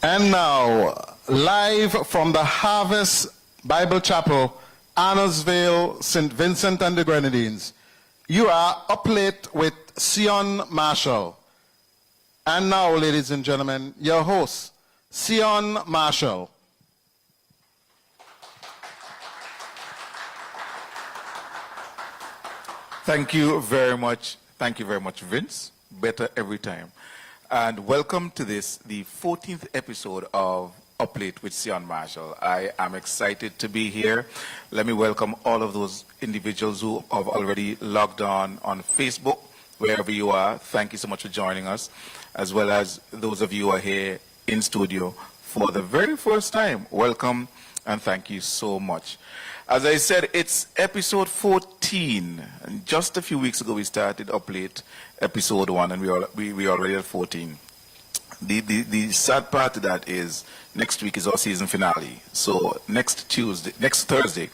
And now, live from the Harvest Bible Chapel, Annesville, St. Vincent and the Grenadines, you are up late with Sion Marshall. And now, ladies and gentlemen, your host, Sion Marshall. Thank you very much. Thank you very much, Vince. Better every time. And welcome to the 14th episode of Up Late with Sion Marshall. I am excited to be here. Let me welcome all of those individuals who have already logged on Facebook, wherever you are. Thank you so much for joining us, as well as those of you who are here in studio for the very first time. Welcome and thank you so much. As I said, it's episode 14, and just a few weeks ago we started Up Late, episode 1, and we already at 14. The sad part of that is next week is our season finale. So next Thursday,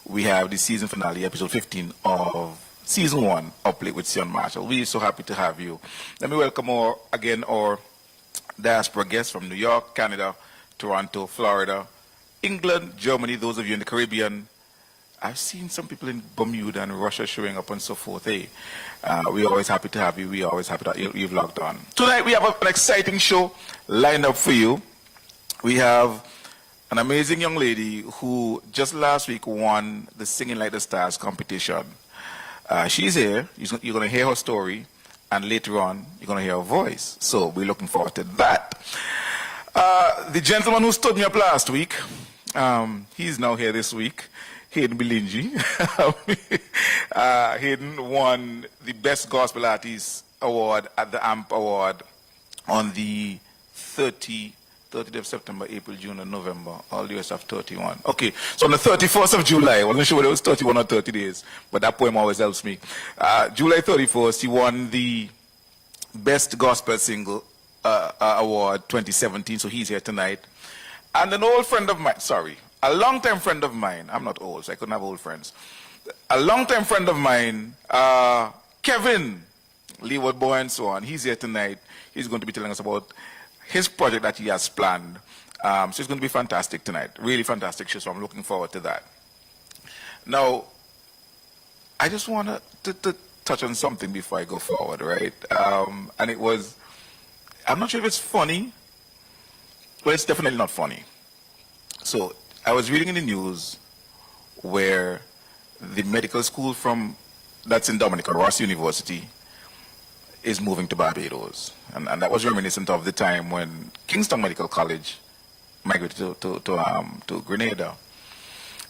we have the season finale, episode 15 of season 1, Up Late with Sion Marshall. We're so happy to have you. Let me welcome our diaspora guests from New York, Canada, Toronto, Florida, England, Germany, those of you in the Caribbean. I've seen some people in Bermuda and Russia showing up and so forth. Hey, we're always happy to have you. We're always happy that you've logged on. Tonight we have an exciting show lined up for you. We have an amazing young lady who just last week won the Singing Like the Stars competition. She's here. You're going to hear her story, and later on you're going to hear her voice. So we're looking forward to that. The gentleman who stood me up last week, he's now here this week, Hayden Billingy. Hayden won the Best Gospel Artist Award at the AMP Award on the 30th of September, April, June, and November, all the rest of 31. Okay, so on the 31st of July, I wasn't sure whether it was 31 or 30 days, but that poem always helps me. July 31st, he won the Best Gospel Single Award 2017, so he's here tonight. And an old friend of mine, a long-time friend of mine, I'm not old, so I couldn't have old friends. A long-time friend of mine, Kevin, Leeward boy and so on, he's here tonight. He's going to be telling us about his project that he has planned. So it's going to be fantastic tonight, really fantastic show, so I'm looking forward to that. Now, I just want to touch on something before I go forward, right? And it was, I'm not sure if it's funny, but it's definitely not funny. So I was reading in the news where the medical school that's in Dominica, Ross University, is moving to Barbados. And that was reminiscent of the time when Kingston Medical College migrated to Grenada.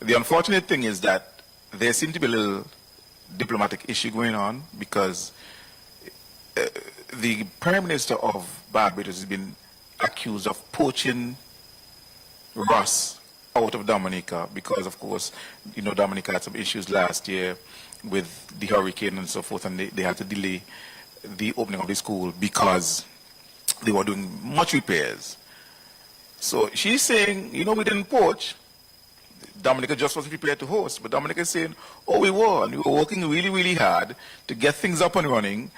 The unfortunate thing is that there seemed to be a little diplomatic issue going on because the Prime Minister of Barbados has been accused of poaching Ross out of Dominica because, of course, Dominica had some issues last year with the hurricane and so forth, and they had to delay the opening of the school because they were doing much repairs. So she's saying, we didn't poach. Dominica just wasn't prepared to host, but Dominica is saying, oh, we were, and we were working really, really hard to get things up and running.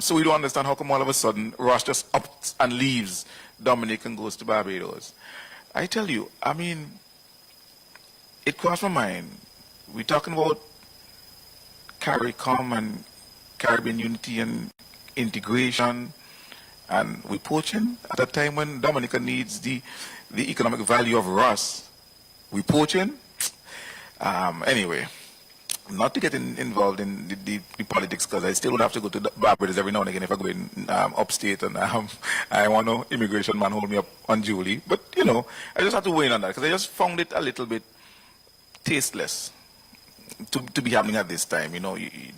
So we don't understand how come all of a sudden Ross just ups and leaves Dominica and goes to Barbados. I tell you, it crossed my mind. We're talking about CARICOM and Caribbean unity and integration, and we're poaching at a time when Dominica needs the economic value of Ross. We're poaching. Anyway, not to get involved in the politics, because I still would have to go to Barbados every now and again if I go in upstate and I want no immigration man hold me up on Julie. But, I just have to weigh in on that because I just found it a little bit tasteless to be happening at this time.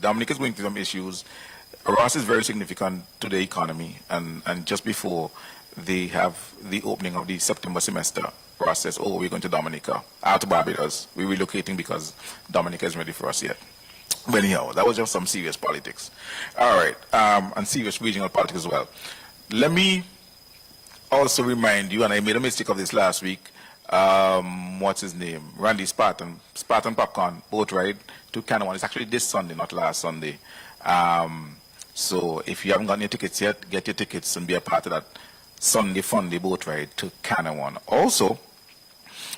Dominica is going through some issues. Ross is very significant to the economy, and just before they have the opening of the September semester, Ross says, oh, we're going to Dominica, out to Barbados. We're relocating because Dominica isn't ready for us yet. But anyhow, that was just some serious politics. All right, and serious regional politics as well. Let me also remind you, and I made a mistake of this last week, what's his name? Randy Spartan Popcorn boat ride to Canada. It's actually this Sunday, not last Sunday. So if you haven't gotten your tickets yet, get your tickets and be a part of that Sunday Funday boat ride to Canawan. Also,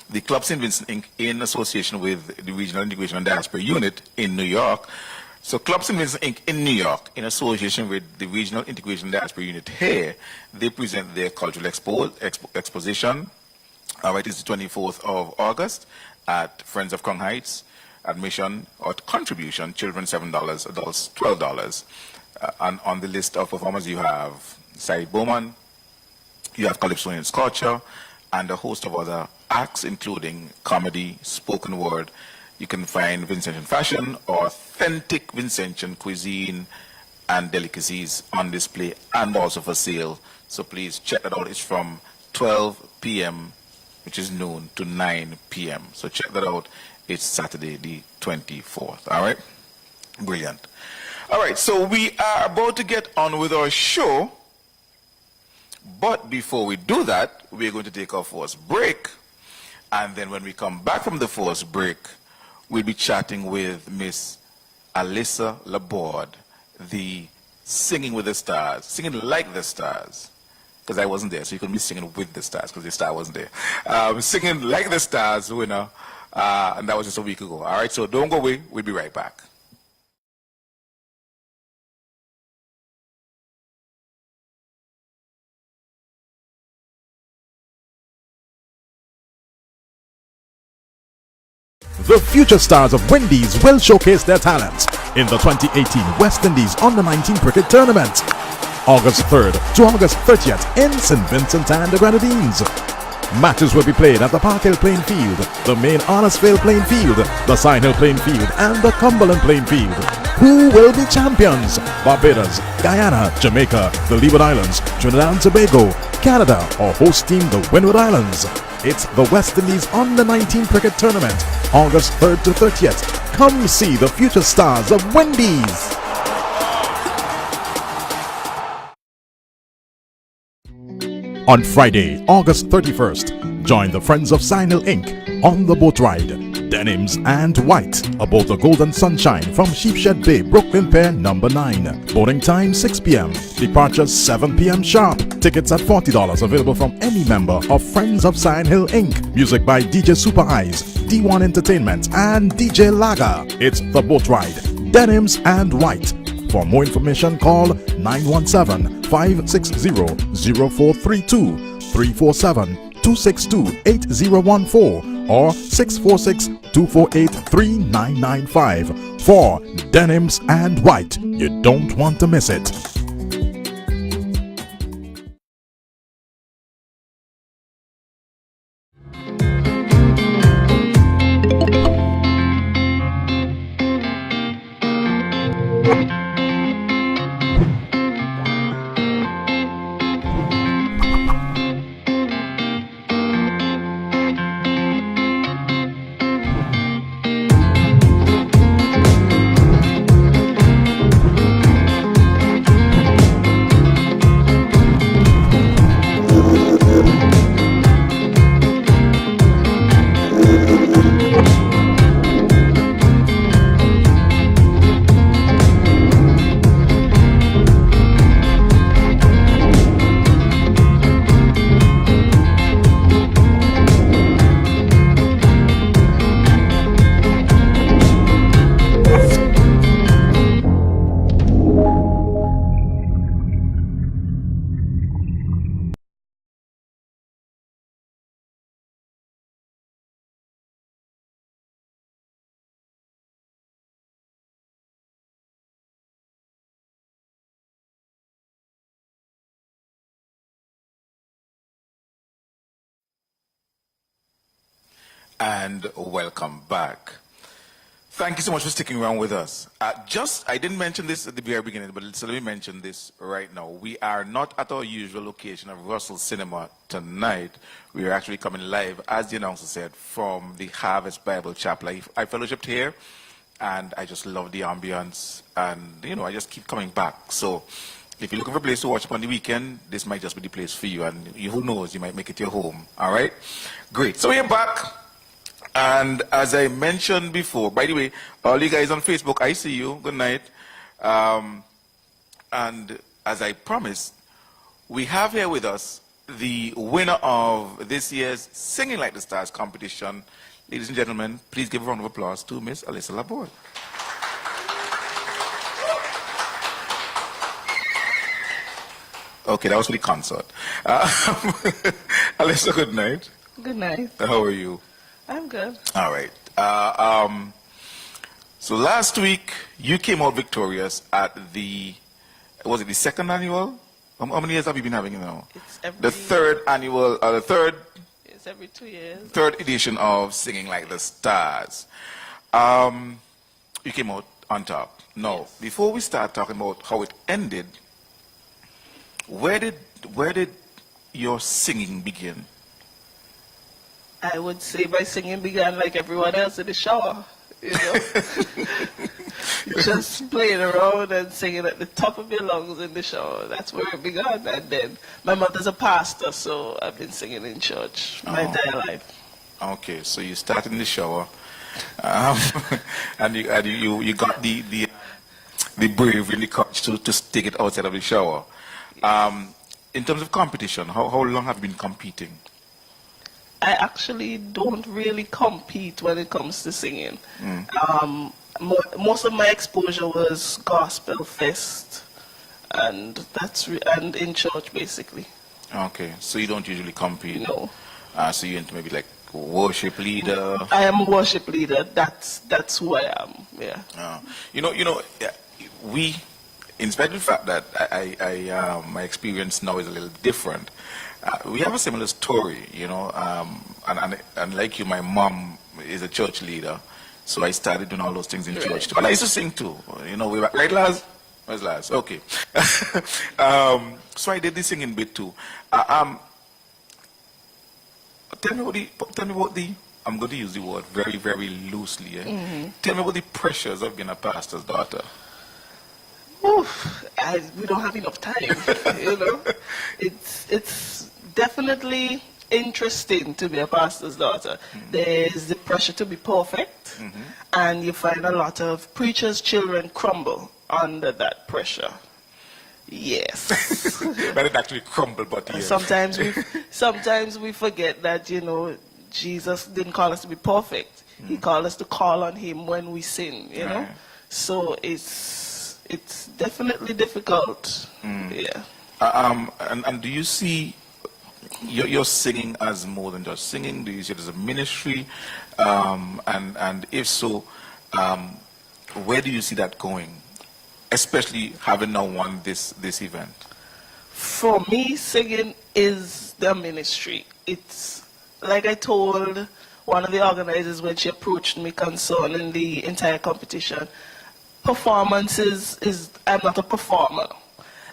the Club St. Vincent Inc., in association with the Regional Integration and Diaspora Unit in New York. So Club St. Vincent Inc. in New York, in association with the Regional Integration and Diaspora Unit here, they present their cultural exposition. It's the 24th of August at Friends of Crown Heights. Admission or contribution, children $7, adults $12. And on the list of performers, you have Said Bowman, you have Calypsonian Sculpture, and a host of other acts, including comedy, spoken word. You can find Vincentian fashion, authentic Vincentian cuisine, and delicacies on display and also for sale. So please check that out. It's from 12 p.m., which is noon, to 9 p.m. So check that out. It's Saturday the 24th. All right? Brilliant. All right, so we are about to get on with our show. But before we do that, we're going to take our first break. And then when we come back from the first break, we'll be chatting with Miss Alyssa Laborde, the Singing with the Stars, singing like the stars. Because I wasn't there, so you couldn't be singing with the stars because the star wasn't there. Singing like the stars winner, and that was just a week ago. All right, so don't go away. We'll be right back. The future stars of Wendy's will showcase their talents in the 2018 West Indies Under-19 Cricket Tournament, August 3rd to August 30th in St. Vincent and the Grenadines. Matches will be played at the Park Hill playing field, the main Honestfield playing field, the Sign Hill playing field, and the Cumberland playing field. Who will be champions? Barbados, Guyana, Jamaica, the Leeward Islands, Trinidad and Tobago, Canada, or host team the Windward Islands. It's the West Indies Under-19 Cricket Tournament, August 3rd to 30th. Come see the future stars of Wendy's. On Friday, August 31st, join the Friends of Sign Hill Inc. on the boat ride, Denims and White, aboard the Golden Sunshine from Sheepshead Bay, Brooklyn Pier number 9. Boarding time 6 p.m. Departure 7 p.m. sharp. Tickets at $40, available from any member of Friends of Sign Hill Inc. Music by DJ Super Eyes, D1 Entertainment, and DJ Laga. It's the boat ride, Denims and White. For more information, call 917-560-0432, 347-262-8014, or 646-248-3995. For Denims and White, you don't want to miss it. And welcome back. Thank you so much for sticking around with us. I didn't mention this at the very beginning, but let me mention this right now. We are not at our usual location of Russell Cinema tonight. We are actually coming live, as the announcer said, from the Harvest Bible Chapel. I fellowshipped here, and I just love the ambience, and I just keep coming back. So if you're looking for a place to watch up on the weekend, this might just be the place for you, and who knows, you might make it your home. All right? Great. So we're back. And as I mentioned before, by the way, all you guys on Facebook, I see you. Good night. And as I promised, we have here with us the winner of this year's Singing Like the Stars competition. Ladies and gentlemen, please give a round of applause to Miss Alyssa Laborde. Okay, that was for the concert. Alyssa, good night. Good night. How are you? I'm good. All right. So last week, you came out victorious at was it the second annual? How many years have you been having it now? It's every The third annual, It's every 2 years. third edition of Singing Like the Stars. You came out on top. Now, Yes. before we start talking about how it ended, where did your singing begin? I would say my singing began like everyone else in the shower, you know. Just playing around and singing at the top of your lungs in the shower. That's where it began. And then my mother's a pastor, so I've been singing in church my entire life. Okay, so you started in the shower, and you got the bravery and the courage to take it outside of the shower. In terms of competition, how long have you been competing? I actually don't really compete when it comes to singing. Most of my exposure was gospel fest, and and in church basically. Okay, so you don't usually compete. No. So you're into maybe like worship leader. I am a worship leader. That's who I am. Yeah. We, in spite of the fact that my experience now is a little different, we have a similar story, and like you, my mom is a church leader, so I started doing all those things in church too. And I used to sing too, we were, right, Laz? Where's Laz? Okay. So I did the singing bit too. Tell me about the, I'm going to use the word very, very loosely. Tell me about the pressures of being a pastor's daughter. Oof, we don't have enough time, It's definitely interesting to be a pastor's daughter. There's the pressure to be perfect, and you find a lot of preachers' children crumble under that pressure. Yes. But it actually crumbled, but yes. Sometimes we forget that, Jesus didn't call us to be perfect. He called us to call on him when we sin, Right. So it's definitely difficult. Yeah. And do you see your singing as more than just singing? Do you see it as a ministry? And if so, where do you see that going? Especially having now won this event. For me, singing is the ministry. It's like I told one of the organizers when she approached me concerning the entire competition. Performance is I'm not a performer.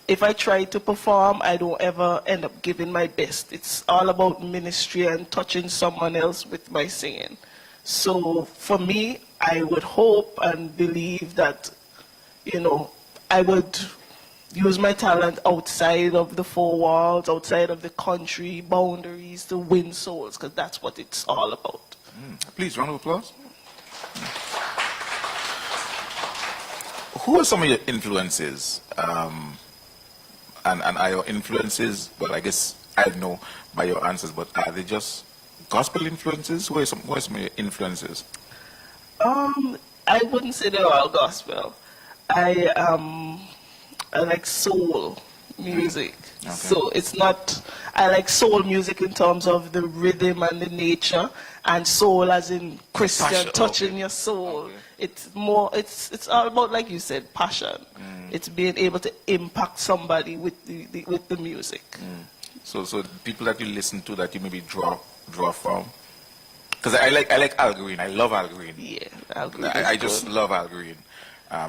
If I try to perform, I don't ever end up giving my best. It's all about ministry and touching someone else with my singing. So for me, I would hope and believe that, I would use my talent outside of the four walls, outside of the country boundaries to win souls, because that's what it's all about. Please, round of applause. Who are some of your influences? And are your influences, well, I guess I know by your answers, but are they just gospel influences? Who are some of your influences? I wouldn't say they're all gospel. I like soul music. Okay. So it's not, I like soul music in terms of the rhythm and the nature, and soul as in Christian, Passion, touching okay. your soul. Okay. It's more, it's all about, like you said, passion. It's being able to impact somebody with the music. So people that you listen to that you maybe draw from? Because I like Al Green. I love Al Green. Yeah, Al Green I is just good. love Al Green.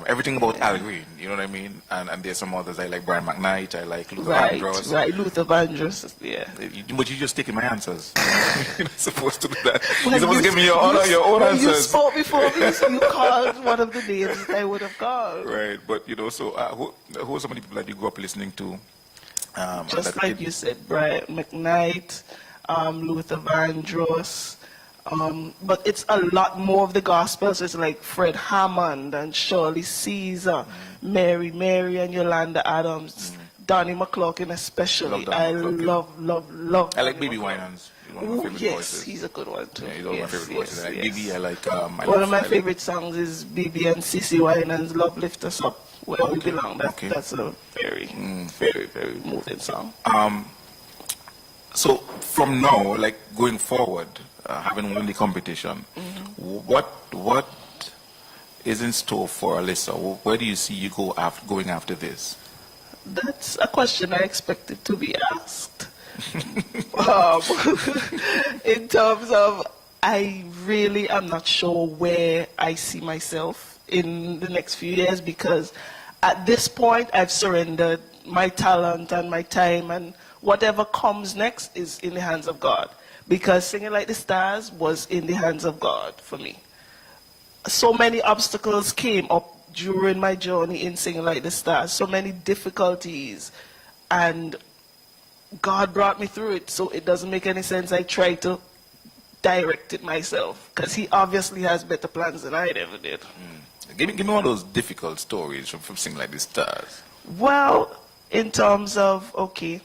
Everything about Al Green, you know what I mean? And there's some others. I like Brian McKnight. I like Luther Vandross. Right, Luther Vandross, yeah. But you just taking my answers. You're not supposed to do that. Well, You're supposed to give me your own when you answers. spoke before me, so you called one of the names that I would have called. Right, but so who are some of the people that you grew up listening to? Just like you said, Brian McKnight, Luther Vandross. But it's a lot more of the gospel, so it's like Fred Hammond and Shirley Caesar, Mary and Yolanda Adams, Donnie McClurkin especially. I love. I like Baby Winans. One of my favorite yes, voices. he's a good one too. Yeah, he's one of my favorite voices. I like yes. Baby. I like. One of my favorite songs is BB and CC Winans' "Love Lift Us Up Where We Belong." That's a very, very moving song. So from now, like going forward, having won the competition, what is in store for Alyssa? Where do you see you going after this? That's a question I expected to be asked. In terms of, I really am not sure where I see myself in the next few years, because at this point I've surrendered my talent and my time, and whatever comes next is in the hands of God, because Singing Like the Stars was in the hands of God for me. So many obstacles came up during my journey in Singing Like the Stars, so many difficulties, and God brought me through it, so it doesn't make any sense I try to direct it myself, because he obviously has better plans than I ever did. Give me one of those difficult stories from Singing Like the Stars. Well, in terms of, okay,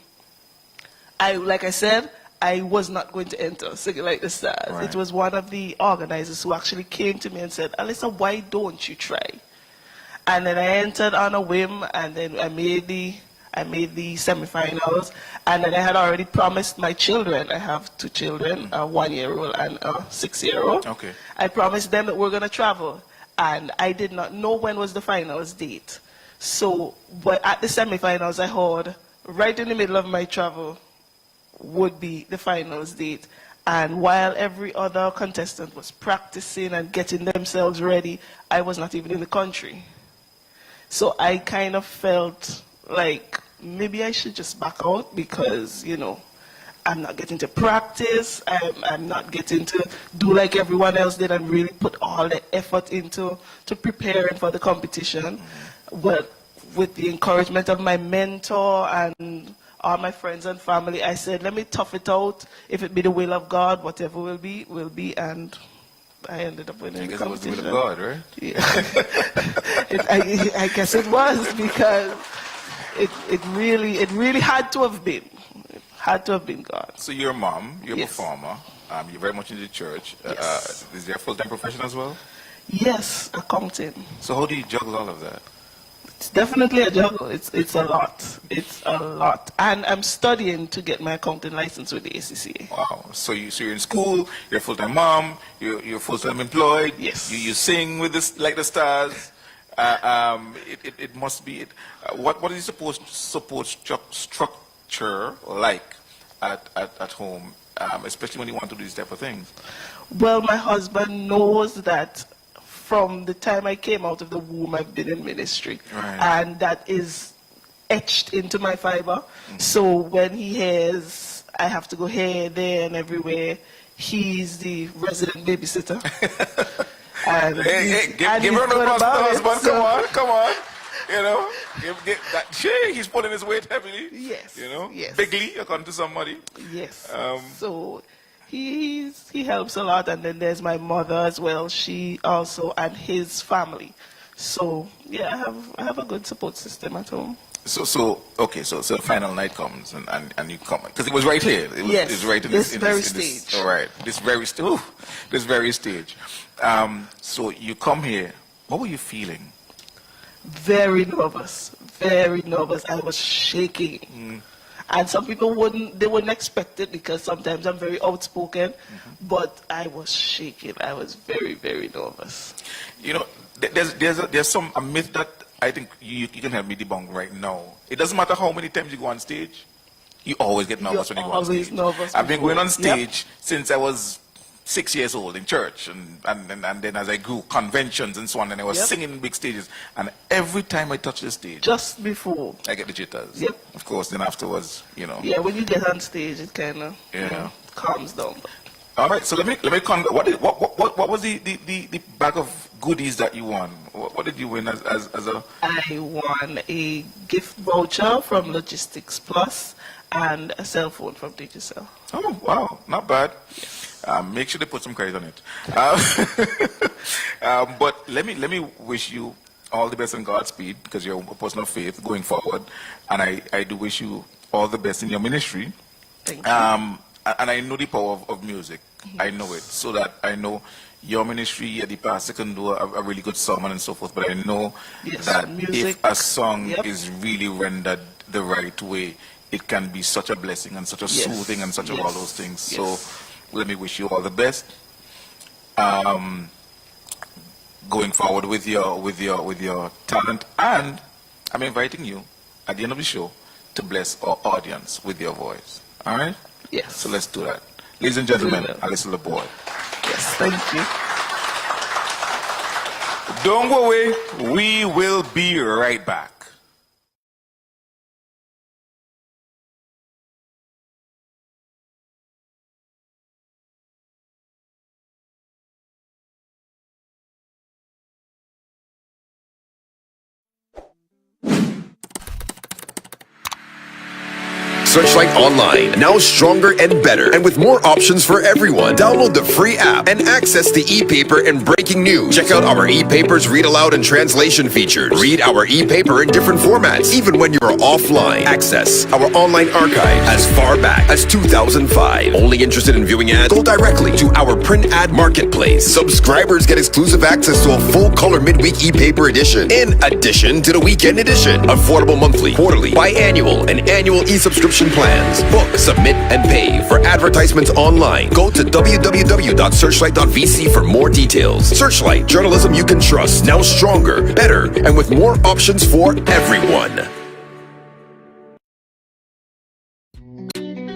like I said, I was not going to enter Singing Like the Stars. Right. It was one of the organizers who actually came to me and said, Alyssa, why don't you try? And then I entered on a whim, and then I made the semifinals, and then I had already promised my children, I have 2 children, a 1-year-old and a 6-year-old. Okay. I promised them that we're going to travel, and I did not know when was the finals date. So, but at the semifinals, I heard right in the middle of my travel would be the finals date. And while every other contestant was practicing and getting themselves ready, I was not even in the country. So I kind of felt like maybe I should just back out, because, you know, I'm not getting to practice, I'm not getting to do like everyone else did and really put all the effort into preparing for the competition. But with the encouragement of my mentor and all my friends and family, I said, let me tough it out. If it be the will of God, whatever will be, and I ended up winning the competition. I guess it was the will of God, right? Yeah. I guess it was, because it really had to have been. It had to have been God. So you're a mom, you're a Yes. performer, you're very much into the church. Yes. Is there a full-time profession as well? Yes, accounting. So how do you juggle all of that? It's definitely a juggle. It's a lot. It's a lot. And I'm studying to get my accounting license with the ACCA. Wow. So you're in school, you're a full-time mom, you're full-time employed. Yes. You sing with this like the stars. It must be. What is the support structure like at home, especially when you want to do these type of things? Well, my husband knows that from the time I came out of the womb, I've been in ministry. Right. And that is etched into my fiber. So when he hears I have to go here, there, and everywhere, he's the resident babysitter. And Hey, give her the husband. So, Come on. You know, give that. He's pulling his weight heavily. Yes. You know, Yes. bigly according to somebody. Yes. So he helps a lot, and then there's my mother as well. She also, and his family. So yeah, I have a good support system at home. So the final night comes and you come, because it was right here. It was right in this very stage. All right, this very stage. So you come here. What were you feeling? Very nervous. I was shaking. And some people wouldn't expect it, because sometimes I'm very outspoken, but I was shaking. I was very, very nervous. You know, there's a myth that I think you can help me debunk right now. It doesn't matter how many times you go on stage, you always get nervous when you go on stage. Nervous. I've been going on stage since I was 6 years old in church, and then as I grew, conventions and so on, and I was singing in big stages, and every time I touch the stage, just before, I get the jitters. Yep. Of course, then afterwards, you know. Yeah, when you get on stage, it kind of calms down. All right, so let me what was the bag of goodies that you won? What did you win as a? I won a gift voucher from Logistics Plus and a cell phone from Digicel. Oh wow, not bad. Make sure they put some credit on it. But let me wish you all the best and Godspeed, because you're a person of faith going forward. And I do wish you all the best in your ministry. Thank you. And I know the power of music. Yes. I know it. So that I know your ministry, the pastor can do a really good sermon and so forth. But I know that music, if a song yep. is really rendered the right way, it can be such a blessing and such a soothing and such all those things. Yes. So let me wish you all the best. Going forward with your talent, and I'm inviting you at the end of the show to bless our audience with your voice. All right? Yes. So let's do that. Ladies and gentlemen, Alyssa Laborde. Yes, thank you. Don't go away. We will be right back. Searchlight Online, now stronger and better, and with more options for everyone. Download the free app and access the e-paper and breaking news. Check out our e-papers read aloud and translation features. Read our e-paper in different formats, even when you're offline. Access our online archive as far back as 2005. Only interested in viewing ads? Go directly to our print ad marketplace. Subscribers get exclusive access to a full-color midweek e-paper edition, in addition to the weekend edition. Affordable monthly, quarterly, biannual, and annual e-subscription plans. Book, submit, and pay for advertisements online. Go to www.searchlight.vc for more details. Searchlight, journalism you can trust. Now stronger, better, and with more options for everyone.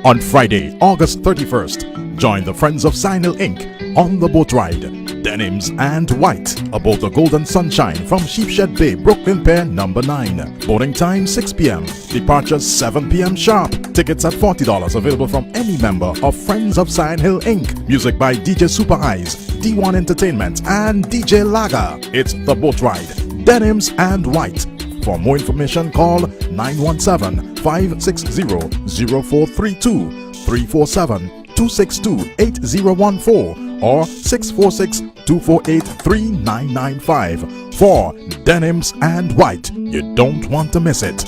On Friday, August 31st, join the Friends of Signal Inc. on the boat ride. Denims and White aboard the Golden Sunshine from Sheepshed Bay, Brooklyn Pier number 9. Boarding time 6 p.m. Departure 7 p.m. sharp. Tickets at $40 available from any member of Friends of Sign Hill Inc. Music by DJ Super Eyes, D1 Entertainment, and DJ Laga. It's the boat ride. Denims and White. For more information, call 917-560-0432, 347-262-8014, or 646-248-3995. For Denims and White, you don't want to miss it.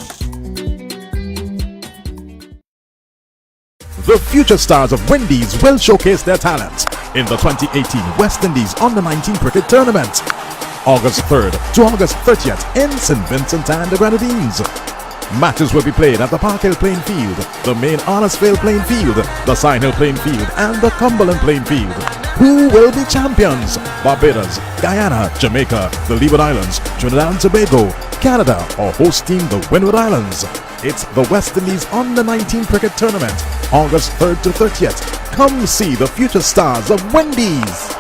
The future stars of Wendy's will showcase their talents in the 2018 West Indies Under-19 Cricket Tournament, August 3rd to August 30th in St. Vincent and the Grenadines. Matches will be played at the Park Hill playing field, the main Arnesville playing field, the Sign Hill playing field, and the Cumberland playing field. Who will be champions? Barbados, Guyana, Jamaica, the Leeward Islands, Trinidad and Tobago, Canada, or hosting the Windward Islands. It's the West Indies Under-19 Cricket Tournament, August 3rd to 30th. Come see the future stars of Wendy's.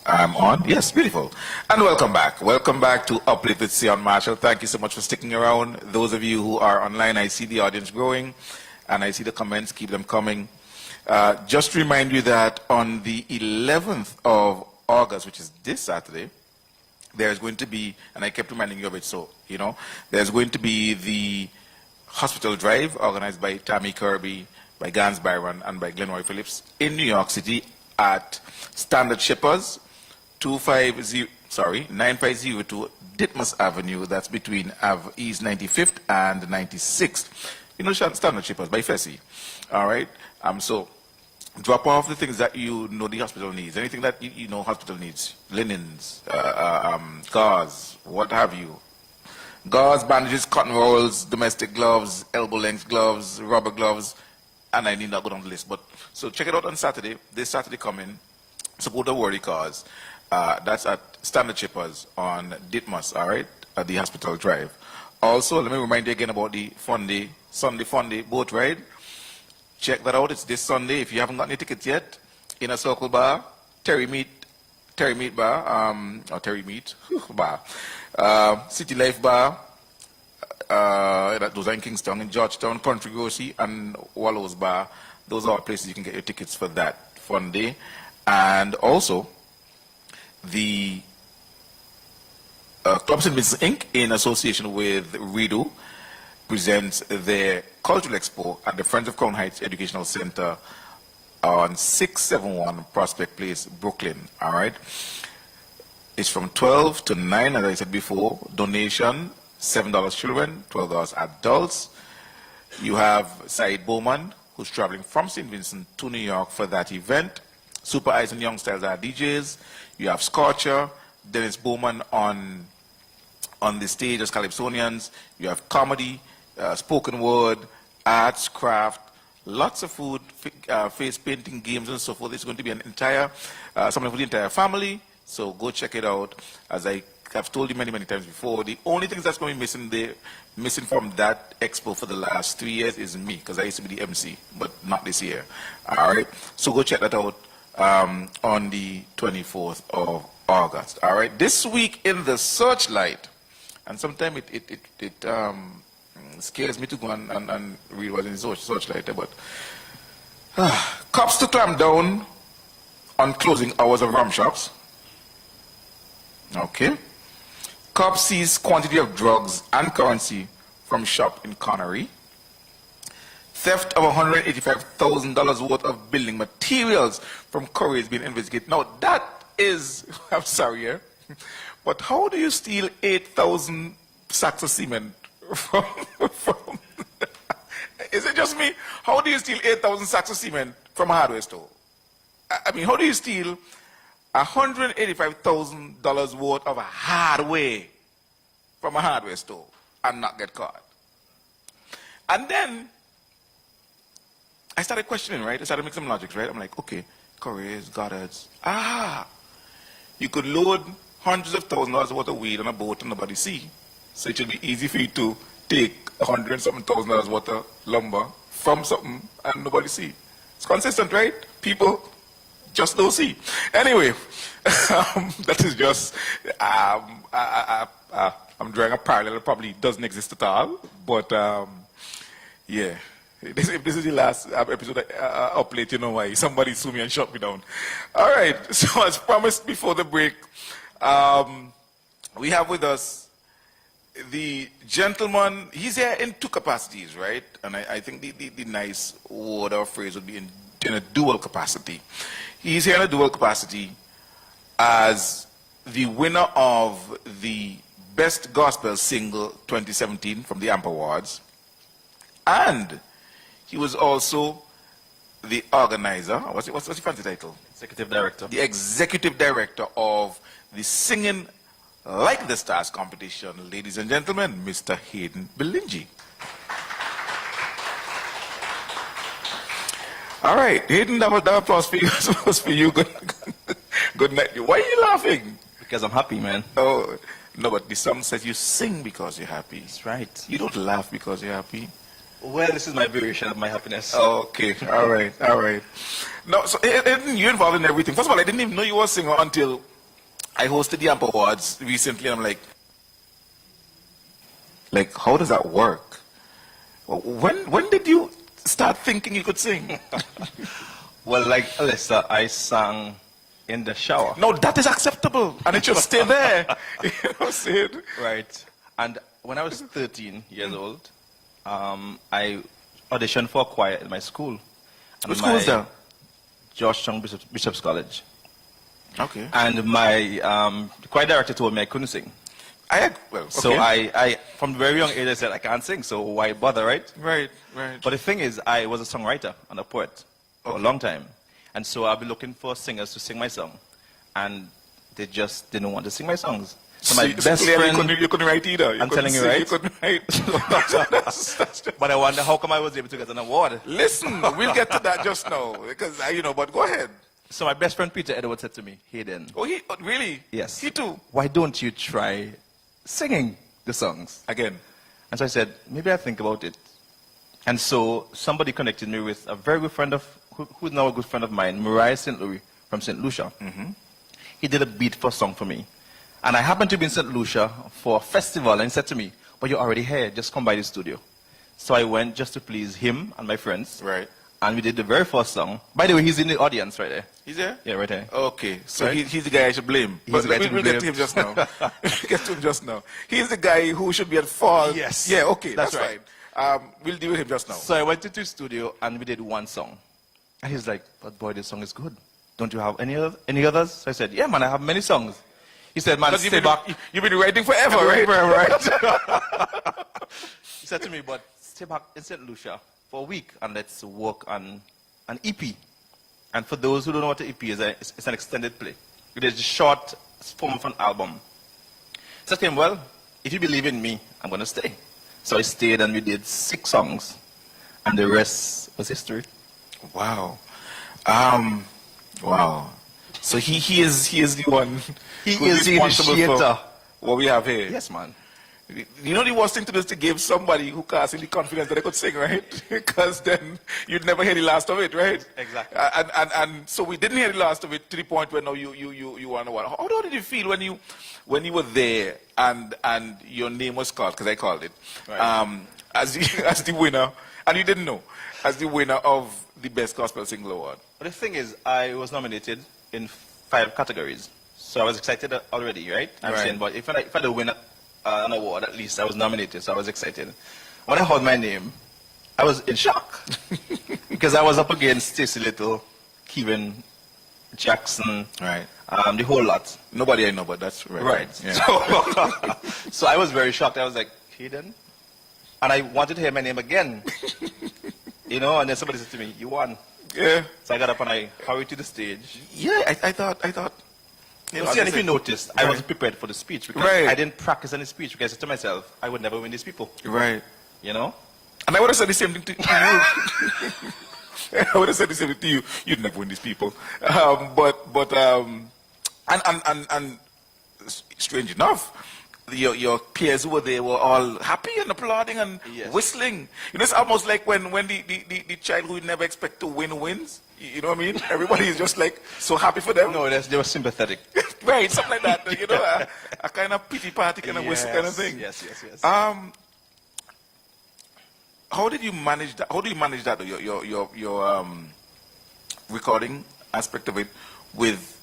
I'm on. Yes, beautiful. And welcome back. Welcome back to Uplift with Sion Marshall. Thank you so much for sticking around. Those of you who are online, I see the audience growing, and I see the comments. Keep them coming. Just to remind you that on the 11th of August, which is this Saturday, there's going to be, and I kept reminding you of it, so, you know, there's going to be the hospital drive organized by Tammy Kirby, by Gans Byron, and by Glenroy Phillips in New York City at Standard Shippers, 9502 Ditmas Avenue. That's between East 95th and 96th. You know, Standard Shippers by Fessy. All right. So drop off the things that you know the hospital needs. Anything that you know hospital needs: linens, gauze, what have you. Gauze, bandages, cotton rolls, domestic gloves, elbow-length gloves, rubber gloves, and I need not go down the list. But so check it out on Saturday. This Saturday coming. Support the worry cause. That's at Standard Shippers on Ditmas, all right, at the Hospital Drive. Also, let me remind you again about the Sunday Fun Day boat ride. Check that out. It's this Sunday. If you haven't gotten your tickets yet, Inner Circle Bar, Terry Meat, Terry Meat Bar, or Terry Meat Bar, City Life Bar, those are in Kingston, in Georgetown, Country Grocery, and Wallows Bar. Those are all places you can get your tickets for that fun day. And also, the Club St. Vincent Inc., in association with Redo, presents their Cultural Expo at the Friends of Crown Heights Educational Center on 671 Prospect Place, Brooklyn. All right. It's from 12 to 9, as I said before. Donation, $7 children, $12 adults. You have Said Bowman, who's traveling from St. Vincent to New York for that event. Super Eyes and Young Styles are DJs. You have Scorcher, Dennis Bowman on the stage as Calypsonians. You have comedy, spoken word, arts, craft, lots of food, face painting, games, and so forth. It's going to be an entire, something for the entire family. So go check it out. As I have told you many, many times before, the only things that's going to be missing from that expo for the last 3 years is me, because I used to be the MC, but not this year. All right. So go check that out on the 24th of August. All right. This week in the Searchlight, and sometimes it scares me to go and read what's in the Searchlight, but cops to clamp down on closing hours of rum shops. Okay. Cops seize quantity of drugs and currency from shop in Connery. Theft of $185,000 worth of building materials from quarries being investigated. Now that is, I'm sorry, but how do you steal 8,000 sacks of cement from is it just me? How do you steal 8,000 sacks of cement from a hardware store? I mean, how do you steal $185,000 worth of hardware from a hardware store and not get caught? And then I started questioning, right? I started making some logics, right? I'm like, okay, couriers, Goddards. You could load hundreds of thousands of dollars worth of weed on a boat and nobody see. So it should be easy for you to take $100,000 worth of lumber from something and nobody see. It's consistent, right? People just don't see. Anyway, that is just, I'm drawing a parallel that probably doesn't exist at all, but yeah. If this is the last episode up late, you know why. Somebody sue me and shut me down. All right, so as promised before the break, we have with us the gentleman. He's here in two capacities, right? And I think the nice word or phrase would be in a dual capacity. He's here in a dual capacity as the winner of the Best Gospel Single 2017 from the AMP Awards. And he was also the organizer, what's the fancy title? Executive Director. The Executive Director of the Singing Like the Stars competition. Ladies and gentlemen, Mr. Hayden Billingy. All right, Hayden, that applause for you. Was for you. Good night. Why are you laughing? Because I'm happy, man. Oh, no, but the song says you sing because you're happy. That's right. You don't laugh because you're happy. Well, this is my variation of my happiness. Okay, all right. No, so you're involved in everything. First of all, I didn't even know you were a singer until I hosted the AMP Awards recently. And I'm like, how does that work? When did you start thinking you could sing? Well, like Alyssa, I sang in the shower. No, that is acceptable, and it should stay there. You know what I'm saying? Right. And when I was 13 years old, I auditioned for a choir at my school. Which school is that? Georgetown Bishop's College. Okay. And my choir director told me I couldn't sing. Okay. So I, from a very young age, I said, I can't sing, so why bother, right? Right. But the thing is, I was a songwriter and a poet for a long time. And so I've been looking for singers to sing my song. And they just didn't want to sing my songs. So my best friend... You couldn't write either. I'm telling you, right? You couldn't write. But I wonder, how come I was able to get an award? Listen, we'll get to that just now. Because, but go ahead. So my best friend Peter Edward said to me, Hayden. Oh, really? Yes. He too? Why don't you try singing the songs? Again. And so I said, maybe I'll think about it. And so somebody connected me with a very good friend who's now a good friend of mine, Mariah St. Louis from St. Lucia. Mm-hmm. he did a beat for a song for me. And I happened to be in St. Lucia for a festival, and he said to me, "But you're already here, just come by the studio." So I went just to please him and my friends. Right. And we did the very first song. By the way, he's in the audience right there. He's there? Yeah, right there. Okay, so Right? he's the guy I should blame. He's But the guy to we'll get to blame. him just now. We'll get to him just now. He's the guy who should be at fault. Yes. Yeah, okay, That's that's right. fine. We'll deal with him just now. So I went into the studio and we did one song. And he's like, "But boy, this song is good. Don't you have any others?" So I said, "Yeah, man, I have many songs." He said, "Man, Because stay back." you've been writing forever, right? Right. He said to me, "But stay back in St. Lucia for a week and let's work on an EP." And for those who don't know what an EP is, it's an extended play. It is a short form of an album. So I said to him, "Well, if you believe in me, I'm going to stay." So I stayed and we did 6 songs. And the rest was history. Wow. Wow. So he is the one He who is the responsible initiator. for what we have here. Yes, man. You know the worst thing to do is to give somebody who can't sing the confidence that they could sing, right? Because then you'd never hear the last of it, right? Exactly. And so we didn't hear the last of it to the point where now you were on the one. How did you feel when you were there and your name was called, because I called it, Right. as the winner, and you didn't know, as the winner of the Best Gospel Single Award? But the thing is, I was nominated in 5 categories. So I was excited already, right? I'm Right. saying, but if I don't win an award, at least I was nominated, so I was excited. When I heard my name, I was in shock. Because I was up against Stacey Little, Kevin Jackson, Right. The whole lot. Nobody I know, but that's right. Right. Yeah. So I was very shocked. I was like, "Hayden?" And I wanted to hear my name again. You know, and then somebody said to me, "You won." Yeah. So I got up and I hurried to the stage. Yeah, I thought. You see, and if you noticed, I wasn't prepared for the speech because Right. I didn't practice any speech because I said to myself, I would never win these people. Right. You know? And I would have said the same thing to you. I would have said the same thing to you. You'd never win these people. And strange enough, your peers who were there were all happy and applauding and Yes. whistling. You know, it's almost like when the child who you never expect to win wins. You know what I mean? Everybody is just like so happy for them. No, they were sympathetic. Right, something like that. You know, a kind of pity party kind of whistle kind of thing. Yes. How did you manage that? How do you manage that? Your recording aspect of it with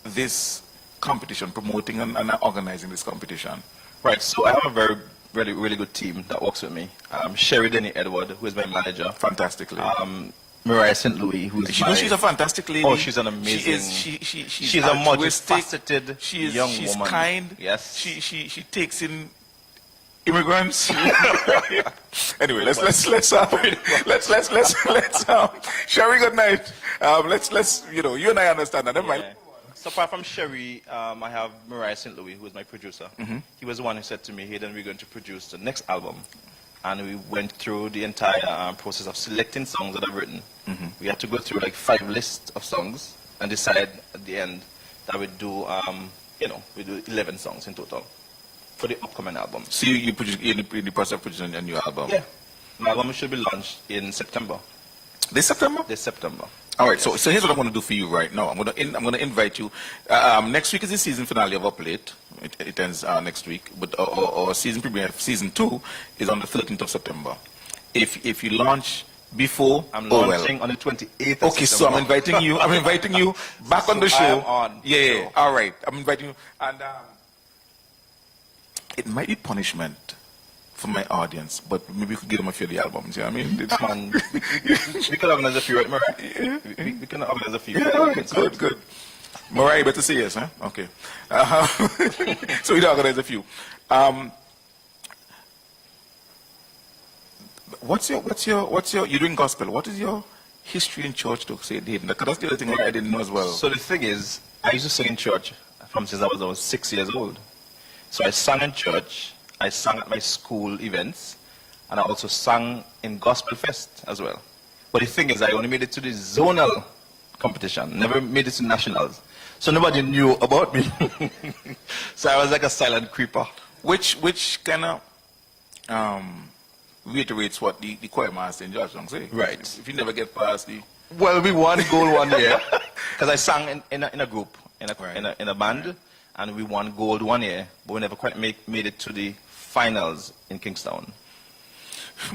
this competition, promoting and organizing this competition. Right, so I have a really good team that works with me. Sherry Denny Edward, who is my manager. Fantastically. Mariah St. Louis, who is She's a fantastic lady. Oh, she's an amazing. She's a altruistic. multifaceted She's young woman. kind. Yes. She takes in immigrants. Anyway, let's Sherry, good night. Let's you and I understand that. Never mind. Yeah. So apart from Sherry, I have Mariah St. Louis, who is my producer. He was the one who said to me, "Hayden, we're going to produce the next album." And we went through the entire process of selecting songs that I've written. We had to go through like 5 lists of songs and decide at the end that we do, we do 11 songs in total for the upcoming album. So you produce in the process of producing a new album. Yeah. My album should be launched in September. This September? This September. All right, so here's what I'm going to do for you right now. I'm going to invite you. Next week is the season finale of Up Late. It ends next week, but our season premiere, season 2, is on the 13th of September. If you launch before, I'm launching on the 28th of okay, September. so I'm inviting you back on the So show. I am on. Yeah. So. All right, I'm inviting you, and it might be punishment for my audience, but maybe we could give them a few of the albums. Yeah, I mean, Man, we can organize a few, right, Mariah? We can organize a few. Yeah, good. Mariah, better say yes, huh? Okay. So we organize a few. What's your? You're doing gospel. What is your history in church to say, Hayden? Because that's the other thing I didn't know as well. So the thing is, I used to sing in church from since I was 6 years old. So I sang in church. I sang at my school events, and I also sang in Gospel Fest as well. But the thing is, I only made it to the zonal competition, never made it to nationals. So nobody knew about me. So I was like a silent creeper. Which kind of reiterates what the choir master in George song say. Right. If you never get past the... Well, we won gold one year because I sang in a group, in a band, and we won gold one year, but we never quite made it to the finals in Kingstown.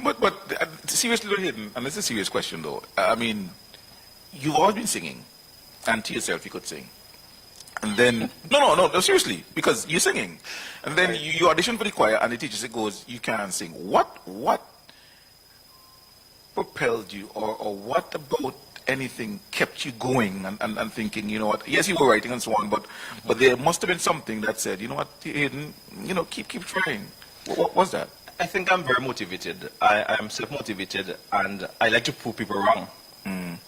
But seriously, Hayden, and this is a serious question though. I mean, you've always been singing, and to yourself you could sing. And then, no, seriously, because you're singing. And then you audition for the choir, and the teacher says, you can't sing. What propelled you, or what about anything kept you going and thinking, you know what, yes, you were writing and so on, but there must have been something that said, you know what, Hayden, keep trying. What was that? I think I'm very motivated. I'm self-motivated, and I like to prove people wrong.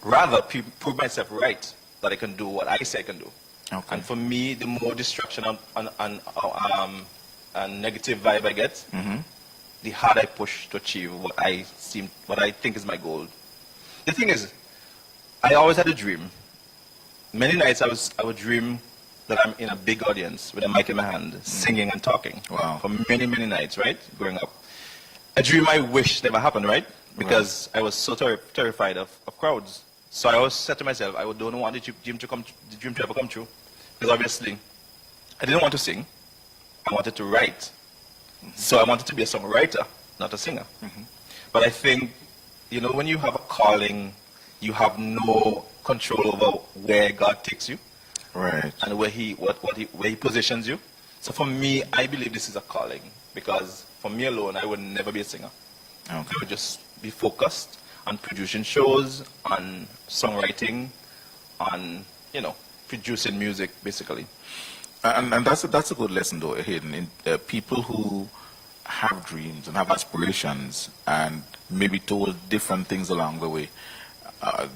Rather, prove myself right, that I can do what I say I can do. Okay. And for me, the more distraction and negative vibe I get, the harder I push to achieve what I think is my goal. The thing is, I always had a dream. Many nights I would dream that I'm in a big audience with a mic in my hand, singing and talking. Wow. For many, many nights, right? Growing up. A dream I wish never happened, right? Because I was so terrified of crowds. So I always said to myself, I don't want the dream to ever come true. Because obviously, I didn't want to sing. I wanted to write. So I wanted to be a songwriter, not a singer. But I think, when you have a calling, you have no control over where God takes you. Right. And where he positions you. So for me, I believe this is a calling. Because for me alone, I would never be a singer. Okay. I would just be focused on producing shows, on songwriting, on, producing music, basically. And that's a good lesson, though, Hayden. In people who have dreams and have aspirations and maybe told different things along the way,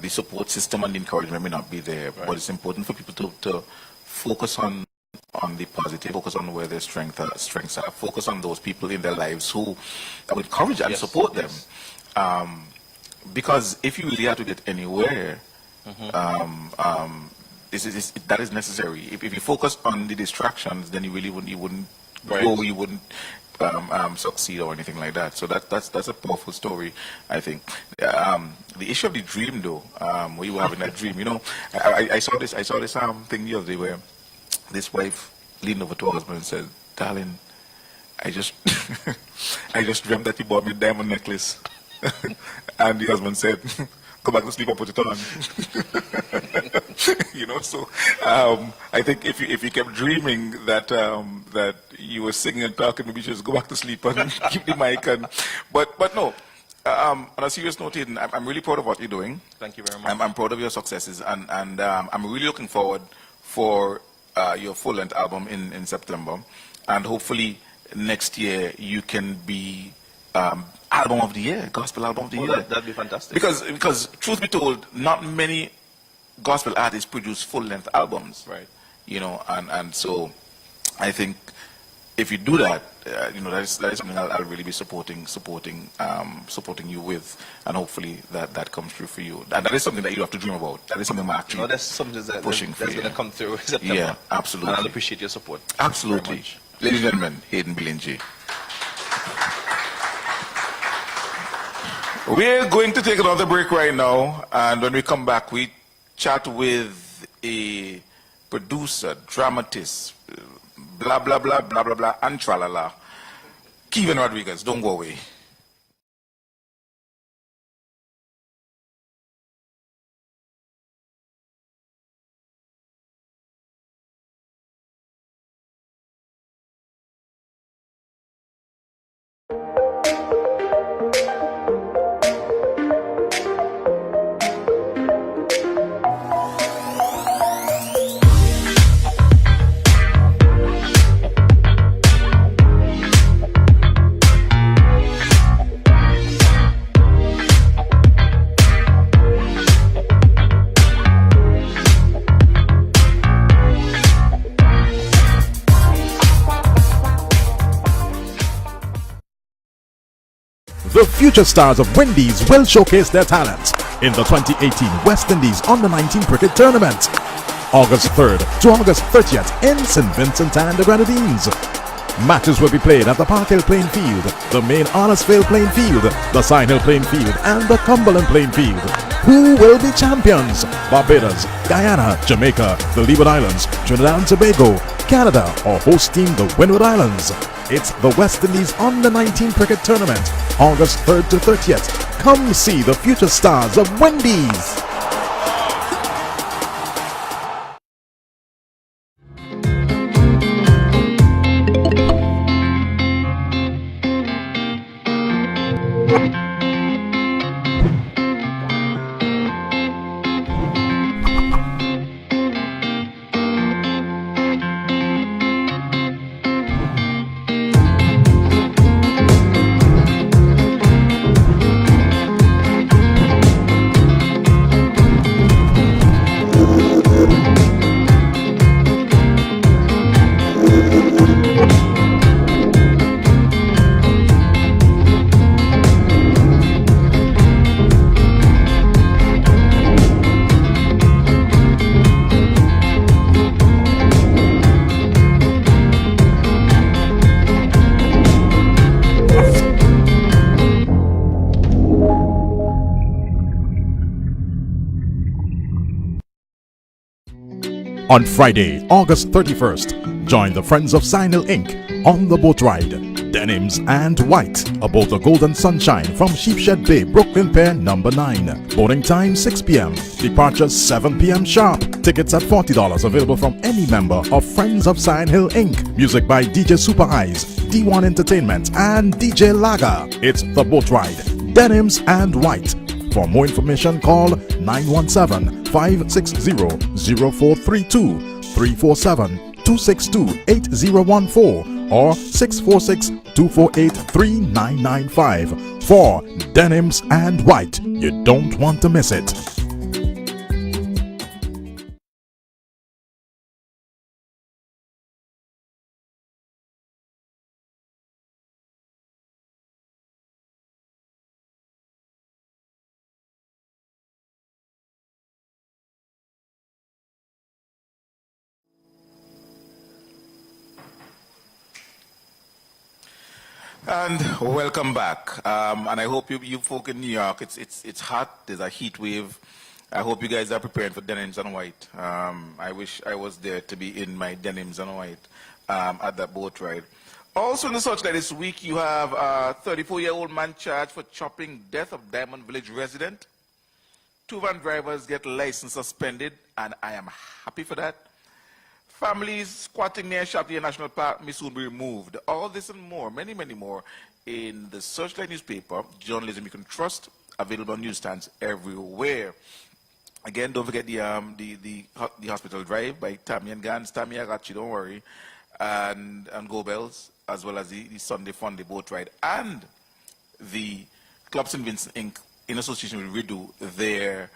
the support system and the encouragement may not be there, but it's important for people to focus on the positive, focus on where their strengths are, focus on those people in their lives who would encourage and support them. Because if you really have to get anywhere, that is necessary. If you focus on the distractions, then you wouldn't grow, you wouldn't succeed or anything like that. So that's a powerful story, I think. The issue of the dream, though, where you were having that dream, I saw this thing the other day where this wife leaned over to her husband and said, "Darling, I just dreamt that you bought me a diamond necklace." And the husband said, "Go back to sleep and put it on." So I think if you kept dreaming that you were singing and talking, maybe you should just go back to sleep and keep the mic. But no. On a serious note, Hayden, I'm really proud of what you're doing. Thank you very much. I'm proud of your successes, and I'm really looking forward for your full-length album in September, and hopefully next year you can be album of the year, gospel album of the year. That'd be fantastic. Because truth be told, not many gospel artists produce full-length albums. Right. And so I think if you do that, that is something I'll really be supporting you with, and hopefully that comes true for you. And that is something that you have to dream about. That is something I'm actually that's something that's pushing for you. That's going to come through in September. Yeah, absolutely. And I'll appreciate your support. Absolutely. Ladies and gentlemen, Hayden Billingy. We're going to take another break right now, and when we come back, we chat with a producer, dramatist, blah, blah, blah, blah, blah, blah, and tralala. Kevin Rodrigues, don't go away. The future stars of Wendy's will showcase their talents in the 2018 West Indies Under-19 Cricket Tournament, August 3rd to August 30th in St. Vincent and the Grenadines. Matches will be played at the Park Hill Playing Field, the main Arnesville Playing Field, the Sign Hill Playing Field, and the Cumberland Playing Field. Who will be champions? Barbados, Guyana, Jamaica, the Leeward Islands, Trinidad and Tobago, Canada, or host team the Windward Islands? It's the West Indies Under-19 Cricket Tournament, August 3rd to 30th. Come see the future stars of Wendy's. On Friday, August 31st, join the Friends of Signal Inc. on the boat ride. Denims and White aboard the Golden Sunshine from Sheepshead Bay, Brooklyn Pier number 9. Boarding time 6 p.m. Departure 7 p.m. sharp. Tickets at $40 available from any member of Friends of Sign Hill Inc. Music by DJ Super Eyes, D1 Entertainment and DJ Laga. It's the boat ride. Denims and White. For more information, call 917-560-0432, 347-262-8014, or 646-248-3995. For Denims and White, you don't want to miss it. And welcome back. And I hope you folk in New York, it's hot. There's a heat wave. I hope you guys are preparing for denims and white. I wish I was there to be in my denims and white at that boat ride. Also in the Searchlight this week, you have a 34-year-old man charged for chopping death of Diamond Village resident. 2 van drivers get license suspended, and I am happy for that. Families squatting near Shapley National Park may soon be removed. All this and more, many, many more, in the Searchlight newspaper, journalism you can trust, available on newsstands everywhere. Again, don't forget the hospital drive by Tammy and Gans. Tammy, I got you, don't worry. And Go Bells, as well as the Sunday Fun Day boat ride. And the Club St. Vincent Inc., in association with Ridu, their,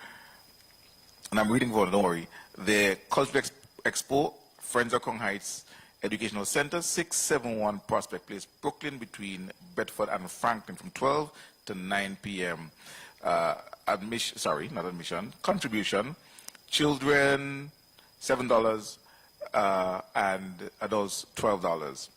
and I'm reading for it, don't worry, their Cultural Expo, Friends of Crown Heights Educational Center, 671 Prospect Place, Brooklyn, between Bedford and Franklin, from 12 to 9 p.m. Contribution, children, $7, and adults, $12.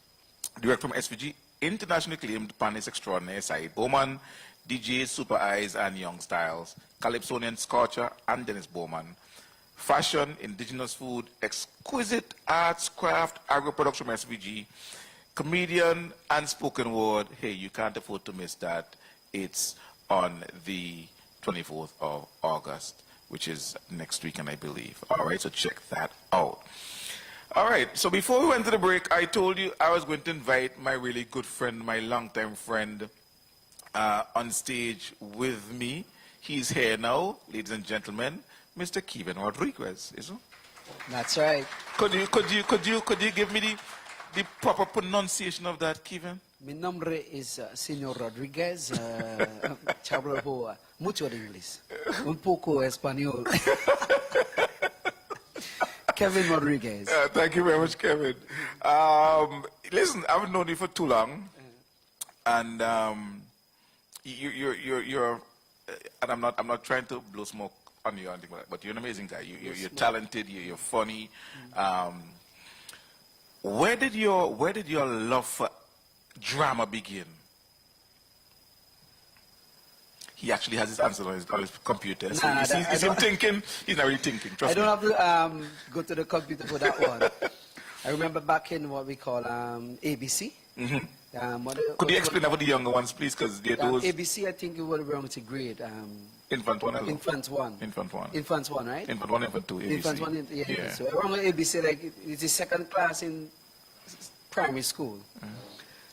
Direct from SVG, internationally acclaimed panelist extraordinaire Said Bowman, DJ Super Eyes and Young Styles, Calypsonian Scorcher and Dennis Bowman. Fashion, indigenous food, exquisite arts, craft, agro-production from SVG, comedian and spoken word. Hey, you can't afford to miss that. It's on the 24th of August, which is next weekend, I believe. All right, so check that out. All right, so before we went to the break, I told you I was going to invite my really good friend, my longtime friend, on stage with me. He's here now, ladies and gentlemen, Mr. Kevin Roderiques, isn't it? That's right. Could you give me the proper pronunciation of that, Kevin? Mi nombre es Señor Rodríguez. Hablo mucho de inglés, un poco español. Kevin Rodríguez. Thank you very much, Kevin. Listen, I've known you for too long, and you're, and I'm not trying to blow smoke on you or anything like that, but you're an amazing guy. You're talented. You're funny. Where did your love for drama begin? he actually has his answer on his computer. So Nah, you see, I is him don't- thinking? He's not really thinking. Trust I don't me. have to go to the computer for that one. I remember back in what we call ABC. Could you explain that for the younger ones, please? Because they're those ABC, I think it would belong to grade. infant one. Hello. Infant one. Infant one. Infant one, right? Infant one, infant two. ABC. Infant one, yeah. Yeah. So around ABC, like it's the second class in primary school.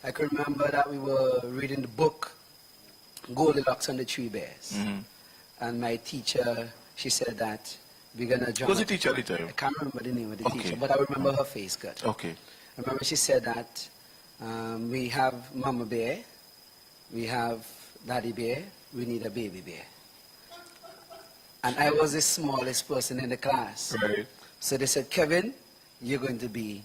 I can remember that we were reading the book Goldilocks and the Three Bears, and my teacher, she said that we're gonna join. Who's the teacher at the time? I can't remember the name of the Okay. teacher, but I remember her face good. Okay. I remember she said that we have Mama Bear, we have Daddy Bear, we need a baby bear. And I was the smallest person in the class. Right. So they said, Kevin, you're going to be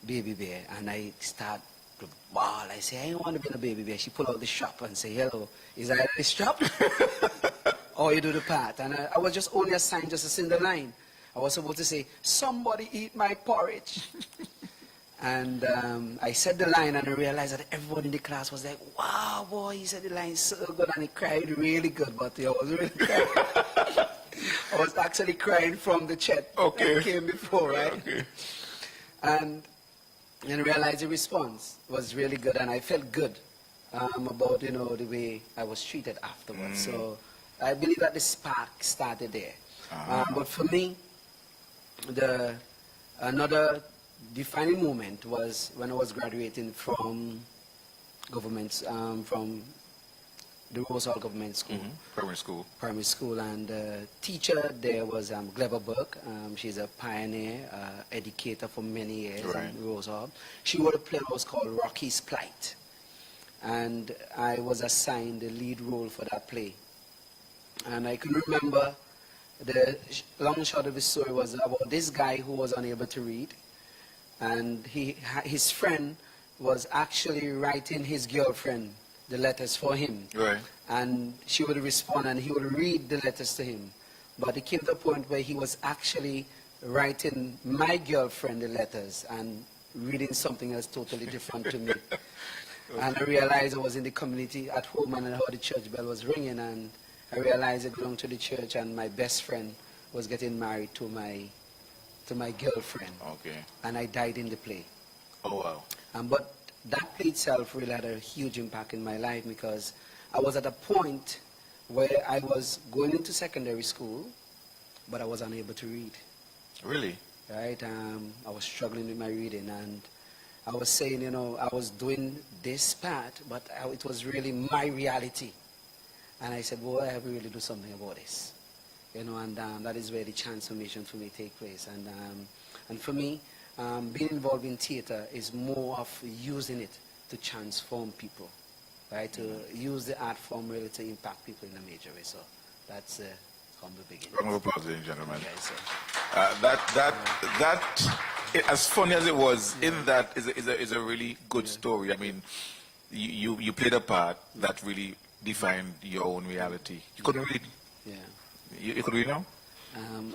baby bear. And I start to bawl. I say, I want to be a baby bear. She pull out the strap and say, hello, is that the strap? Or you do the part. And I was just only assigned just to sing the line. I was supposed to say, somebody eat my porridge. And I said the line and I realized that everyone in the class was like, wow, boy, he said the line so good. And he cried really good, but I was really crying. I was actually crying from the chat that came before, right? Okay. And I realized the response was really good, and I felt good about, the way I was treated afterwards. So I believe that the spark started there. But for me, another defining moment was when I was graduating from government, from the Rose Hall Government School. Primary school, and teacher there was Laborde. She's a pioneer, educator for many years in Rose Hall. She wrote a play that was called Rocky's Plight, and I was assigned the lead role for that play. And I can remember the long and short of the story was about this guy who was unable to read, and his friend was actually writing his girlfriend the letters for him. Right. And she would respond and he would read the letters to him. But it came to a point where he was actually writing my girlfriend the letters and reading something else totally different to me. And I realized I was in the community at home and I heard the church bell was ringing, and I realized I belonged to the church and my best friend was getting married to my girlfriend. Okay. And I died in the play. Oh, wow. But that play itself really had a huge impact in my life, because I was at a point where I was going into secondary school, but I was unable to read. Really? Right? I was struggling with my reading, and I was saying, I was doing this part, but it was really my reality. And I said, well, I have to really do something about this. And that is where the transformation for me take place. And for me, being involved in theater is more of using it to transform people, right? To use the art form really to impact people in a major way. So that's humble beginning. Round of applause, ladies and gentlemen. Okay, so. As funny as it was, in that is a really good story. I mean, you played a part that really defined your own reality. You couldn't read. Yeah. You could read now?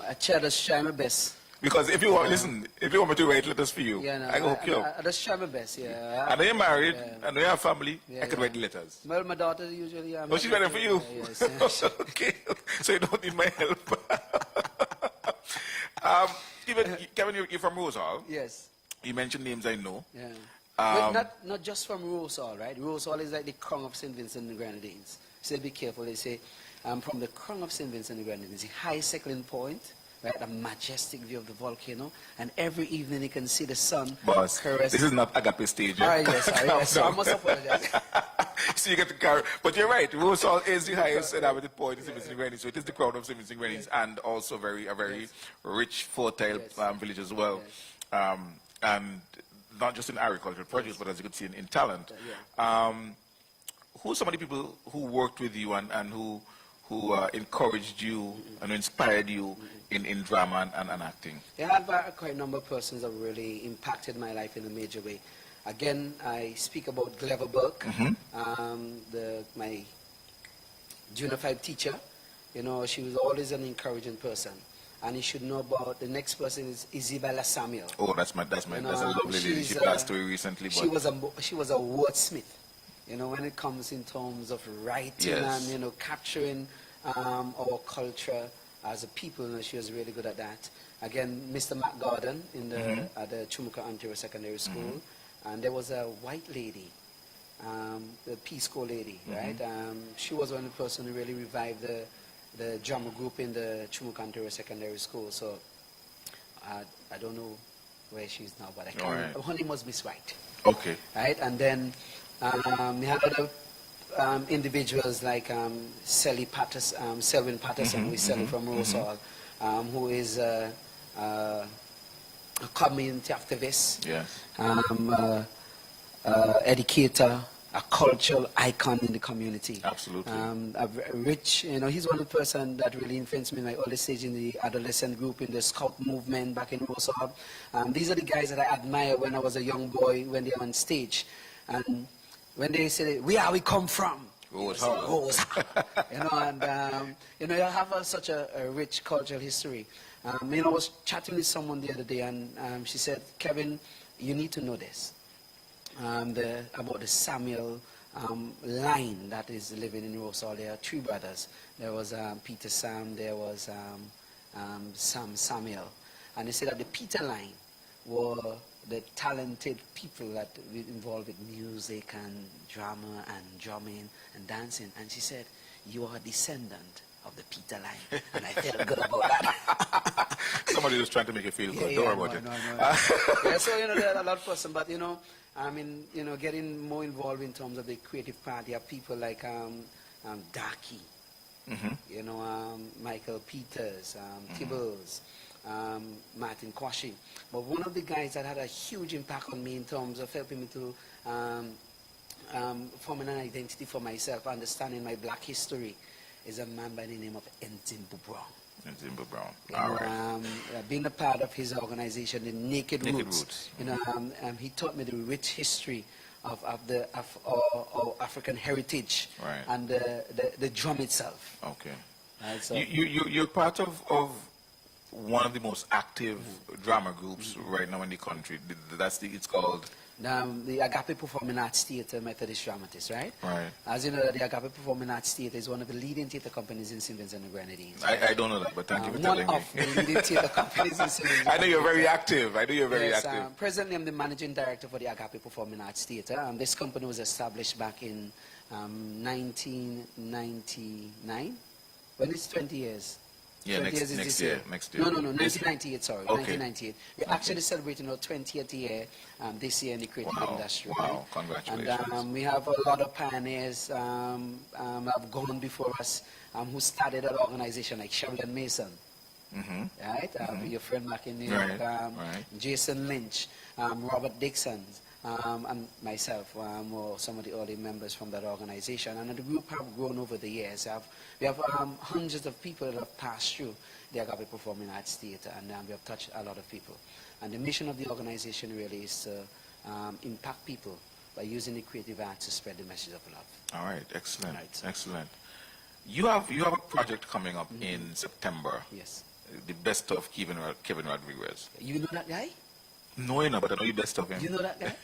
I try my best. Because if you want, listen, if you want me to write letters for you, Yeah, no, I can hook you up. I just try my best, yeah. I know you're married, Yeah. I know you have family, Yeah, I can yeah. write letters. Well, my daughter usually... Oh, she's writing for you? Yes. Okay, so you don't need my help. Kevin, you're from Rose Hall. Yes. You mentioned names I know. Yeah. But not just from Rose Hall, right? Rose Hall is like the crown of St. Vincent and the Grenadines. So be careful. They say from the crown of St. Vincent and the Grenadines, the high settling point, right? A majestic view of the volcano, and every evening you can see the sun Boss, caress. this is not Agape stage. All right, yes, sorry, yes, so I must apologize. So you get the car, but you're right. Rose Hall is the highest inhabited point in St. Vincent and Grenadines, so it is the crown of St. Vincent and Grenadines, and also a very rich, fertile village as well, and not just in agricultural produce, but as you could see in talent. Who are some of the people who worked with you and who encouraged you and who inspired you in drama and acting? Yeah, I have quite a number of persons that really impacted my life in a major way. Again, I speak about Clever Burke, my junior 5 teacher. She was always an encouraging person. And you should know about the next person is Isabella Samuel. Oh, that's a lovely lady. She passed away recently. She was a wordsmith. you know, when it comes in terms of writing Yes. and, you know, capturing our culture as a people, you know, she was really good at that. Again, Mr. Matt Gordon in the, at the Chumuka Ontario Secondary School, and there was a white lady, the Peace Corps lady, right? She was one of the person who really revived the drama group in the Chumuka Ontario Secondary School. So I don't know where she is now, but I can't. Alright. Her name was Miss White. Okay. Right, and then we had other individuals like Selwyn Patterson, who is Selly from Rosal, who is a community activist, Yes. educator, a cultural icon in the community. Absolutely. Rich, you know, he's one of the person that really influenced me in my early stage in the adolescent group, in the scout movement back in Rosal. These are the guys that I admire when I was a young boy, when they're on stage. And when they say, "Where are we come from?" Rosal. You know, and you know, you have such a rich cultural history. You know, I was chatting with someone the other day, and she said, "Kevin, you need to know this about the Samuel line that is living in Rosal. There are three brothers. There was Peter Sam, there was Sam Samuel, and they said that the Peter line were the talented people that were involved with music and drama and drumming and dancing." And she said, "You are a descendant of the Peter line." And I felt good about that. Somebody was trying to make you feel good. Yeah, Don't worry about it. no. Yeah, so, you know, there are a lot of person, but, you know, I mean, you know, getting more involved in terms of the creative part, you have people like Darky, you know, Michael Peters, Tibbles, Martin Kwashi. But one of the guys that had a huge impact on me in terms of helping me to forming an identity for myself, understanding my black history, is a man by the name of Nzimbu Brown. Nzimbu Brown. You All know, right. being a part of his organization, the Naked Naked Roots, Roots. you know, he taught me the rich history of our African heritage, Right. and the drum itself. Okay. Right, so You're part of one of the most active drama groups right now in the country. It's called... the Agape Performing Arts Theatre Methodist Dramatists, right? Right. As you know, the Agape Performing Arts Theatre is one of the leading theatre companies in St. Vincent and the Grenadines. I don't know that, but thank you for telling me. One of the leading theatre companies in St. Vincent. I know you're very active. Yes, presently I'm the managing director for the Agape Performing Arts Theatre. This company was established back in 1999. Well, it's 20 years. Yeah, 20 years is next this year. No, 1998, sorry. Okay. 1998. We're actually celebrating our 20th year this year in the creative industry. Wow, right? congratulations. And we have a lot of pioneers have gone before us who started an organization like Sheldon Mason. Right? Your friend back in New York, Right. Jason Lynch, Robert Dixon, and myself were some of the early members from that organization. And the group have grown over the years. We have hundreds of people that have passed through the Agape Performing Arts Theatre, and we have touched a lot of people. And the mission of the organization really is to impact people by using the creative arts to spread the message of love. All right, excellent, Right. excellent. You have a project coming up in September. Yes. The best of Kevin Rodrigues. You know that guy? No, you know, but I know the best of him. You know that guy?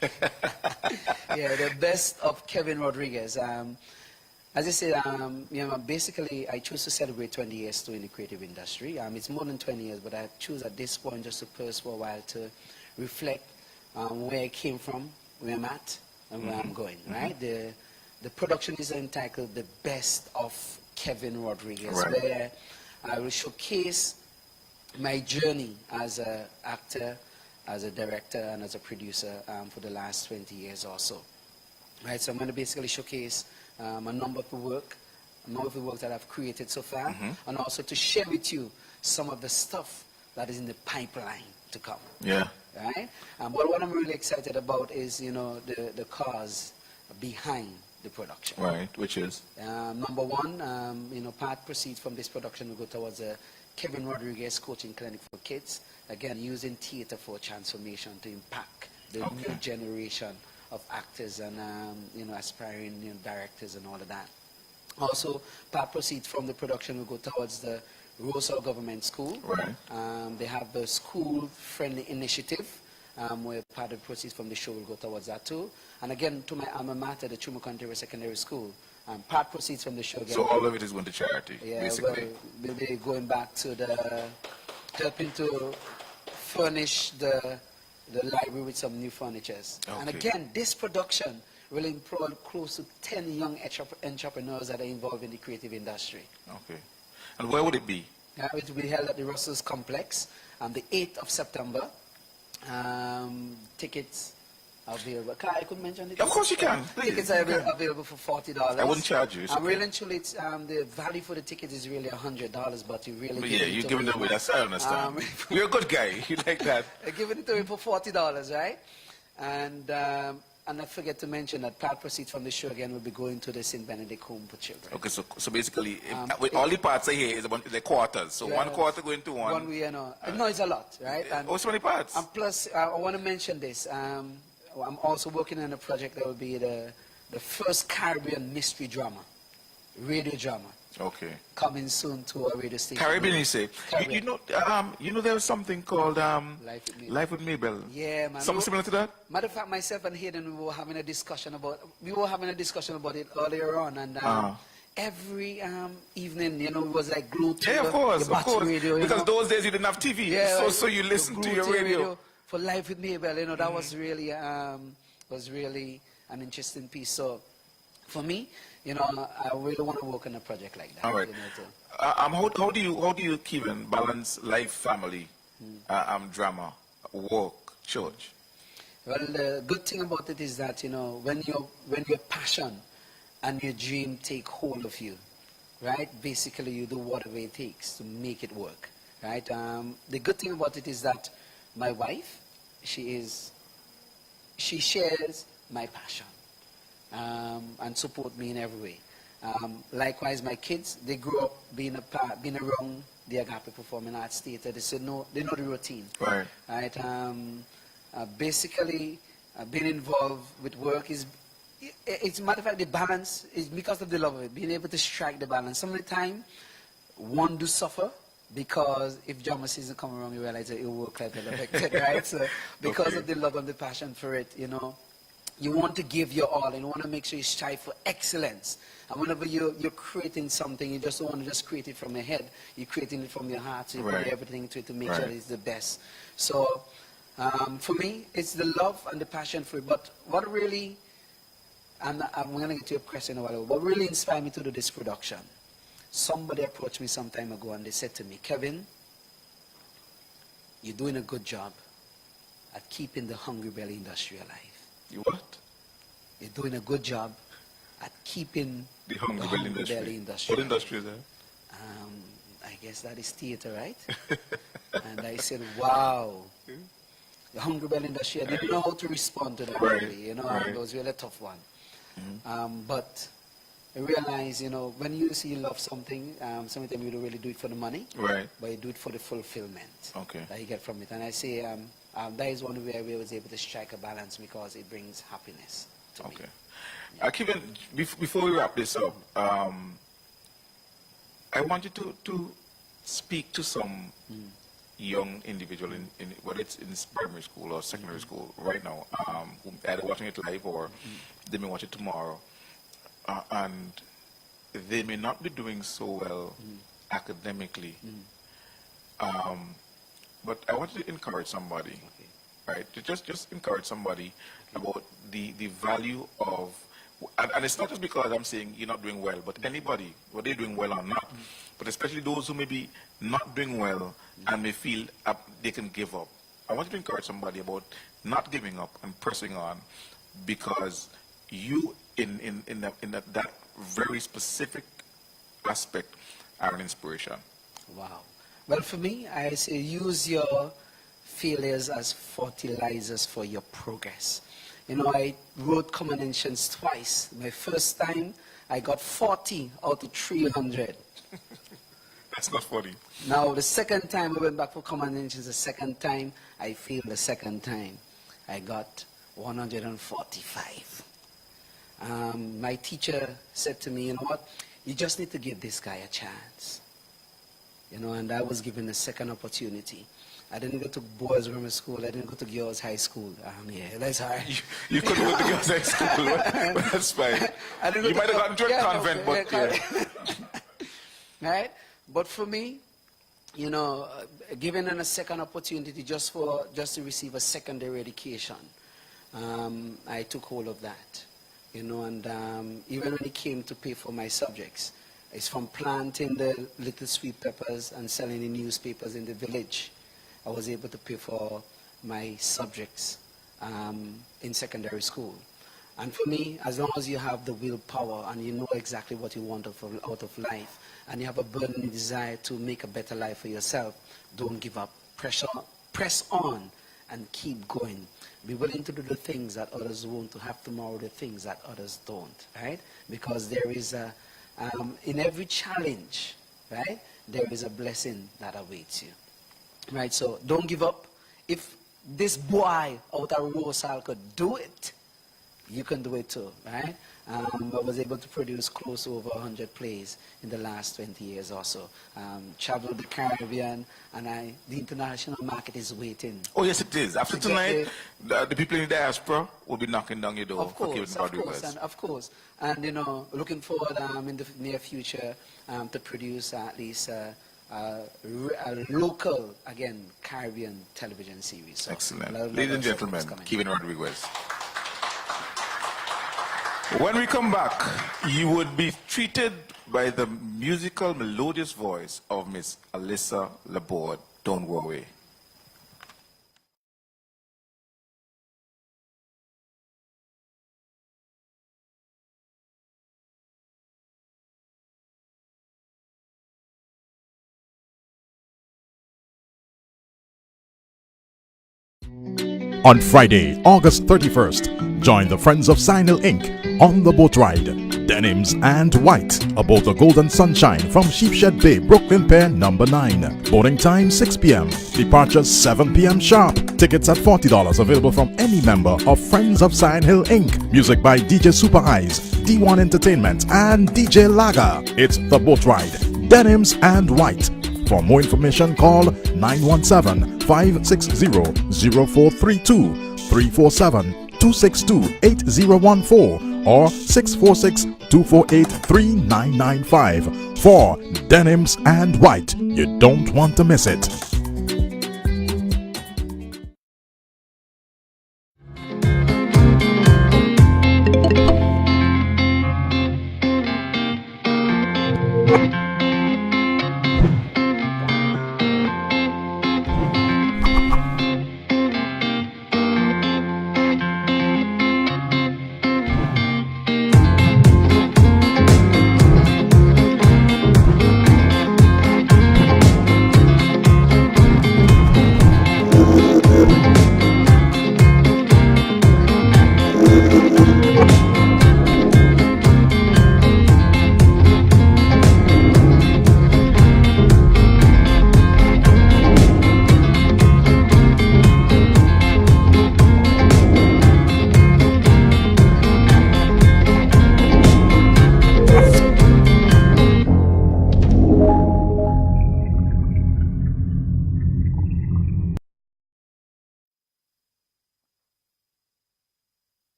Yeah, the best of Kevin Rodrigues. As I said, you know, basically I choose to celebrate 20 years too in the creative industry. It's more than 20 years, but I choose at this point just to pause for a while to reflect where I came from, where I'm at, and where I'm going, right? The production is entitled The Best of Kevin Rodrigues, Right. where I will showcase my journey as an actor, as a director, and as a producer for the last 20 years or so. Right, so I'm going to basically showcase a number of the work that I've created so far, and also to share with you some of the stuff that is in the pipeline to come. Yeah. Right? But what I'm really excited about is, you know, the cause behind the production. Right, which is? Number one, you know, part proceeds from this production will go towards a Kevin Rodrigues coaching clinic for kids. Again, using theater for transformation to impact the new generation of actors and, you know, aspiring, you know, directors and all of that. Also, part proceeds from the production will go towards the Rosal Government School. Right. They have the school-friendly initiative where part of the proceeds from the show will go towards that too. And again, to my alma mater, the Chuma Contemporary Secondary School, part proceeds from the show. Again, so all of it is going to charity, yeah, basically. We'll be going back to helping to furnish the library with some new furnitures. Okay. And again, this production will employ close to 10 young entrepreneurs that are involved in the creative industry. Okay. And where would it be? It will be held at the Russell's Complex on the 8th of September. Tickets are available. I could mention it. Of course you can. Please. Tickets are available for $40. I wouldn't charge you. And really and truly, the value for the ticket is really $100, but you really Yeah, you're giving it away. That's I understand. You're a good guy. You like that. Giving it away for $40, right? And I forget to mention that part proceeds from the show again will be going to the St. Benedict Home for Children. Okay, so basically, with all the parts are here is about the quarters. So Yeah, one quarter going to one. One way, no, it's a lot, right? And, Oh, so many parts. and plus, I want to mention this. I'm also working on a project that will be the first Caribbean mystery drama, radio drama, Okay. coming soon to a radio station. Caribbean, you say. Caribbean. You know there was something called Life with Mabel. Mabel. Yeah, man. Something similar to that? Matter of fact, myself and Hayden, we were having a discussion about it earlier on, and every evening, it was like glued to Yeah, of course, the Batu radio. Because those days you didn't have TV, Yeah, so you listen to glued your radio. for Life with Mabel. That was really an interesting piece. So, for me, I really want to work on a project like that. All right. How do you keep and balance life, family, drama, work, church? Well, the good thing about it is that when your passion and your dream take hold of you, right? Basically, you do whatever it takes to make it work, right? The good thing about it is that my wife, she shares my passion. And support me in every way. Likewise, my kids, they grew up being around the Agape Performing Arts Theatre. They know the routine. Right. Right. Basically, being involved with work it's a matter of fact, the balance is because of the love of it, being able to strike the balance. Some of the time, one do suffer, because if drama season come around, you realize that it will work like affected, right? So because of the love and the passion for it, you want to give your all, and you want to make sure you strive for excellence. And whenever you're creating something, you just don't want to just create it from your head. You're creating it from your heart, so you put everything into it to make sure it's the best. So for me, it's the love and the passion for it. But what really, I'm going to get to your question in a while, what really inspired me to do this production? Somebody approached me some time ago, and they said to me, Kevin, you're doing a good job at keeping the Hungry Belly industry alive. You what? You're doing a good job at keeping The Hungry Belly industry. What industry is that? I guess that is theater, right? And I said, wow. The Hungry Belly industry, I didn't know how to respond to that, really. It was really a tough one. But I realized, when you say you love something, sometimes you don't really do it for the money, but you do it for the fulfillment that you get from it. And I say, that is one way I was able to strike a balance, because it brings happiness to me. Kevin, before we wrap this up, I want you to speak to some young individual, in whether it's in primary school or secondary school right now, who either watching it live or they may watch it tomorrow, and they may not be doing so well academically. But I want you to encourage somebody, right? To just encourage somebody about the value of, and it's not just because I'm saying you're not doing well, but anybody, whether they're doing well or not, but especially those who may be not doing well and may feel they can give up. I want you to encourage somebody about not giving up and pressing on, because you, in that very specific aspect, are an inspiration. Wow. Well, for me, I say use your failures as fertilizers for your progress. I wrote commendations twice. My first time, I got 40 out of 300. That's not funny. Now, the second time I went back for commendations, the second time, I failed the second time. I got 145. My teacher said to me, you know what, you just need to give this guy a chance. and I was given a second opportunity. I didn't go to boys' grammar school. I didn't go to girls' high school. Yeah, that's hard. You couldn't go to girls' high school. Well, that's fine. You might have gotten to a convent, but yeah. Right? But for me, given a second opportunity just to receive a secondary education, I took hold of that. And even when it came to pay for my subjects, it's from planting the little sweet peppers and selling the newspapers in the village. I was able to pay for my subjects in secondary school. And for me, as long as you have the willpower and you know exactly what you want out of life, and you have a burning desire to make a better life for yourself, don't give up. Press on and keep going. Be willing to do the things that others won't, to have tomorrow the things that others don't, right? Because there is in every challenge, right, there is a blessing that awaits you. Right, so don't give up. If this boy out of Rosal could do it, you can do it too, right? I was able to produce close to over 100 plays in the last 20 years or so. Traveled the Caribbean, and the international market is waiting. Oh, yes, it is. After tonight, the people in the diaspora will be knocking down your door. Of course, of course. And, looking forward in the near future to produce at least a local, again, Caribbean television series. So excellent. Ladies and gentlemen, Kevin Rodriguez. When we come back, you would be treated by the musical, melodious voice of Miss Alyssa Laborde. Don't worry. On Friday, August 31st, join the Friends of Signal Inc. on the boat ride, Denims and White, aboard the Golden Sunshine from Sheepshead Bay, Brooklyn Pier number 9. Boarding time 6 p.m. Departure 7 p.m. sharp. Tickets at $40 available from any member of Friends of Sign Hill Inc. Music by DJ Super Eyes, D1 Entertainment, and DJ Laga. It's the boat ride, Denims and White. For more information, call 917-560-0432, 347-262-8014, or 646-248-3995. For Denims and White, you don't want to miss it.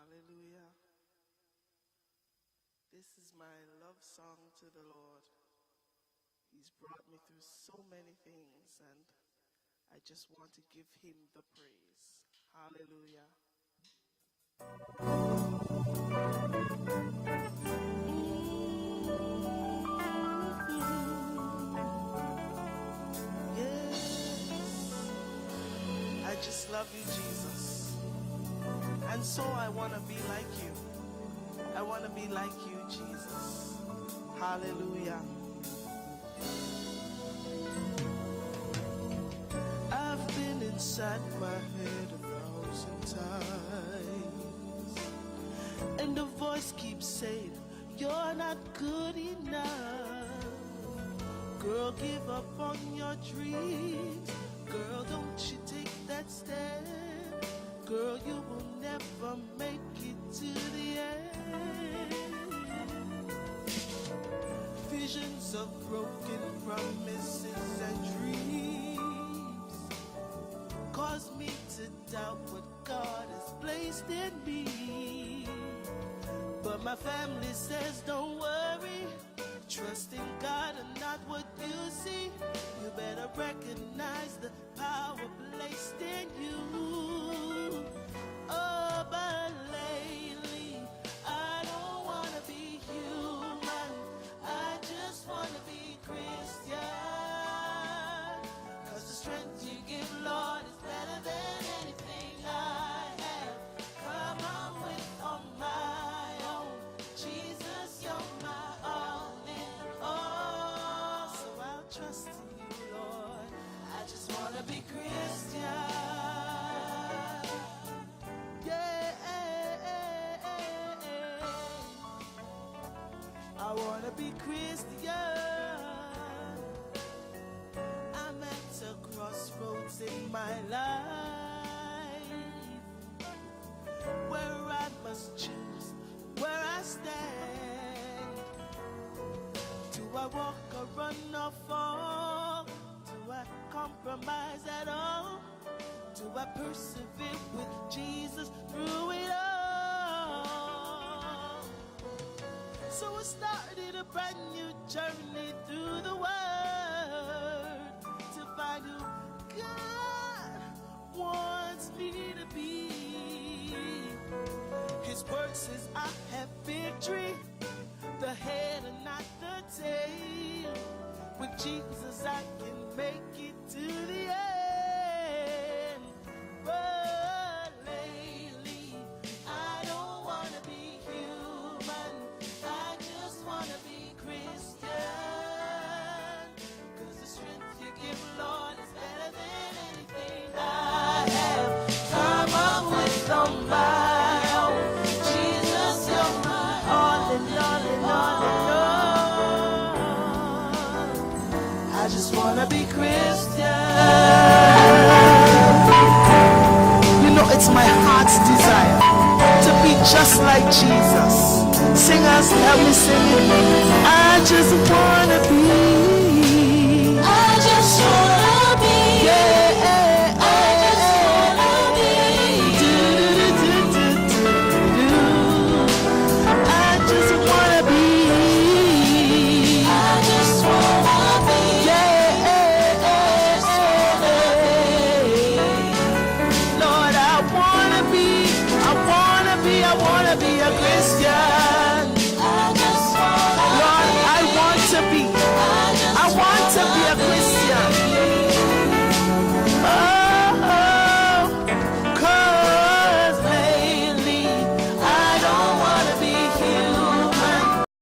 Hallelujah. This is my love song to the Lord. He's brought me through so many things, and I just want to give him the praise. Hallelujah. Yes, I just love you, Jesus. And so I want to be like you. I want to be like you, Jesus. Hallelujah. I've been inside my head 1,000 times, and the voice keeps saying, you're not good enough. Girl, give up on your dreams. Girl, don't you take that step. Girl, you will never make it to the end. of broken promises and dreams cause me to doubt what God has placed in me. But my family says don't worry, trust in God and not what you see. You better recognize the power placed in you. Oh, but lately I don't want to be human, I just want to be Christian. Cause the strength you give, Lord, is better than anything I have come up with on my own. Jesus, you're my all in all. So I'll trust in you, Lord. I just want to be Christian. I wanna be Christian. I'm at a crossroads in my life where I must choose where I stand. Do I walk or run or fall? Do I compromise at all? Do I persevere with Jesus through it all? So I started a brand new journey through the Word to find who God wants me to be. His word says I have victory, the head and not the tail. With Jesus I can make it to the end. But lately I don't want to be human, I just want to be Christian. Cause the strength you give, Lord, is better than anything I have come up with on my own. Jesus, you're my all in all in all in all. I just want to be Christian. You know, it's my heart's desire to be just like Jesus. Singers, help me sing it. I just want to be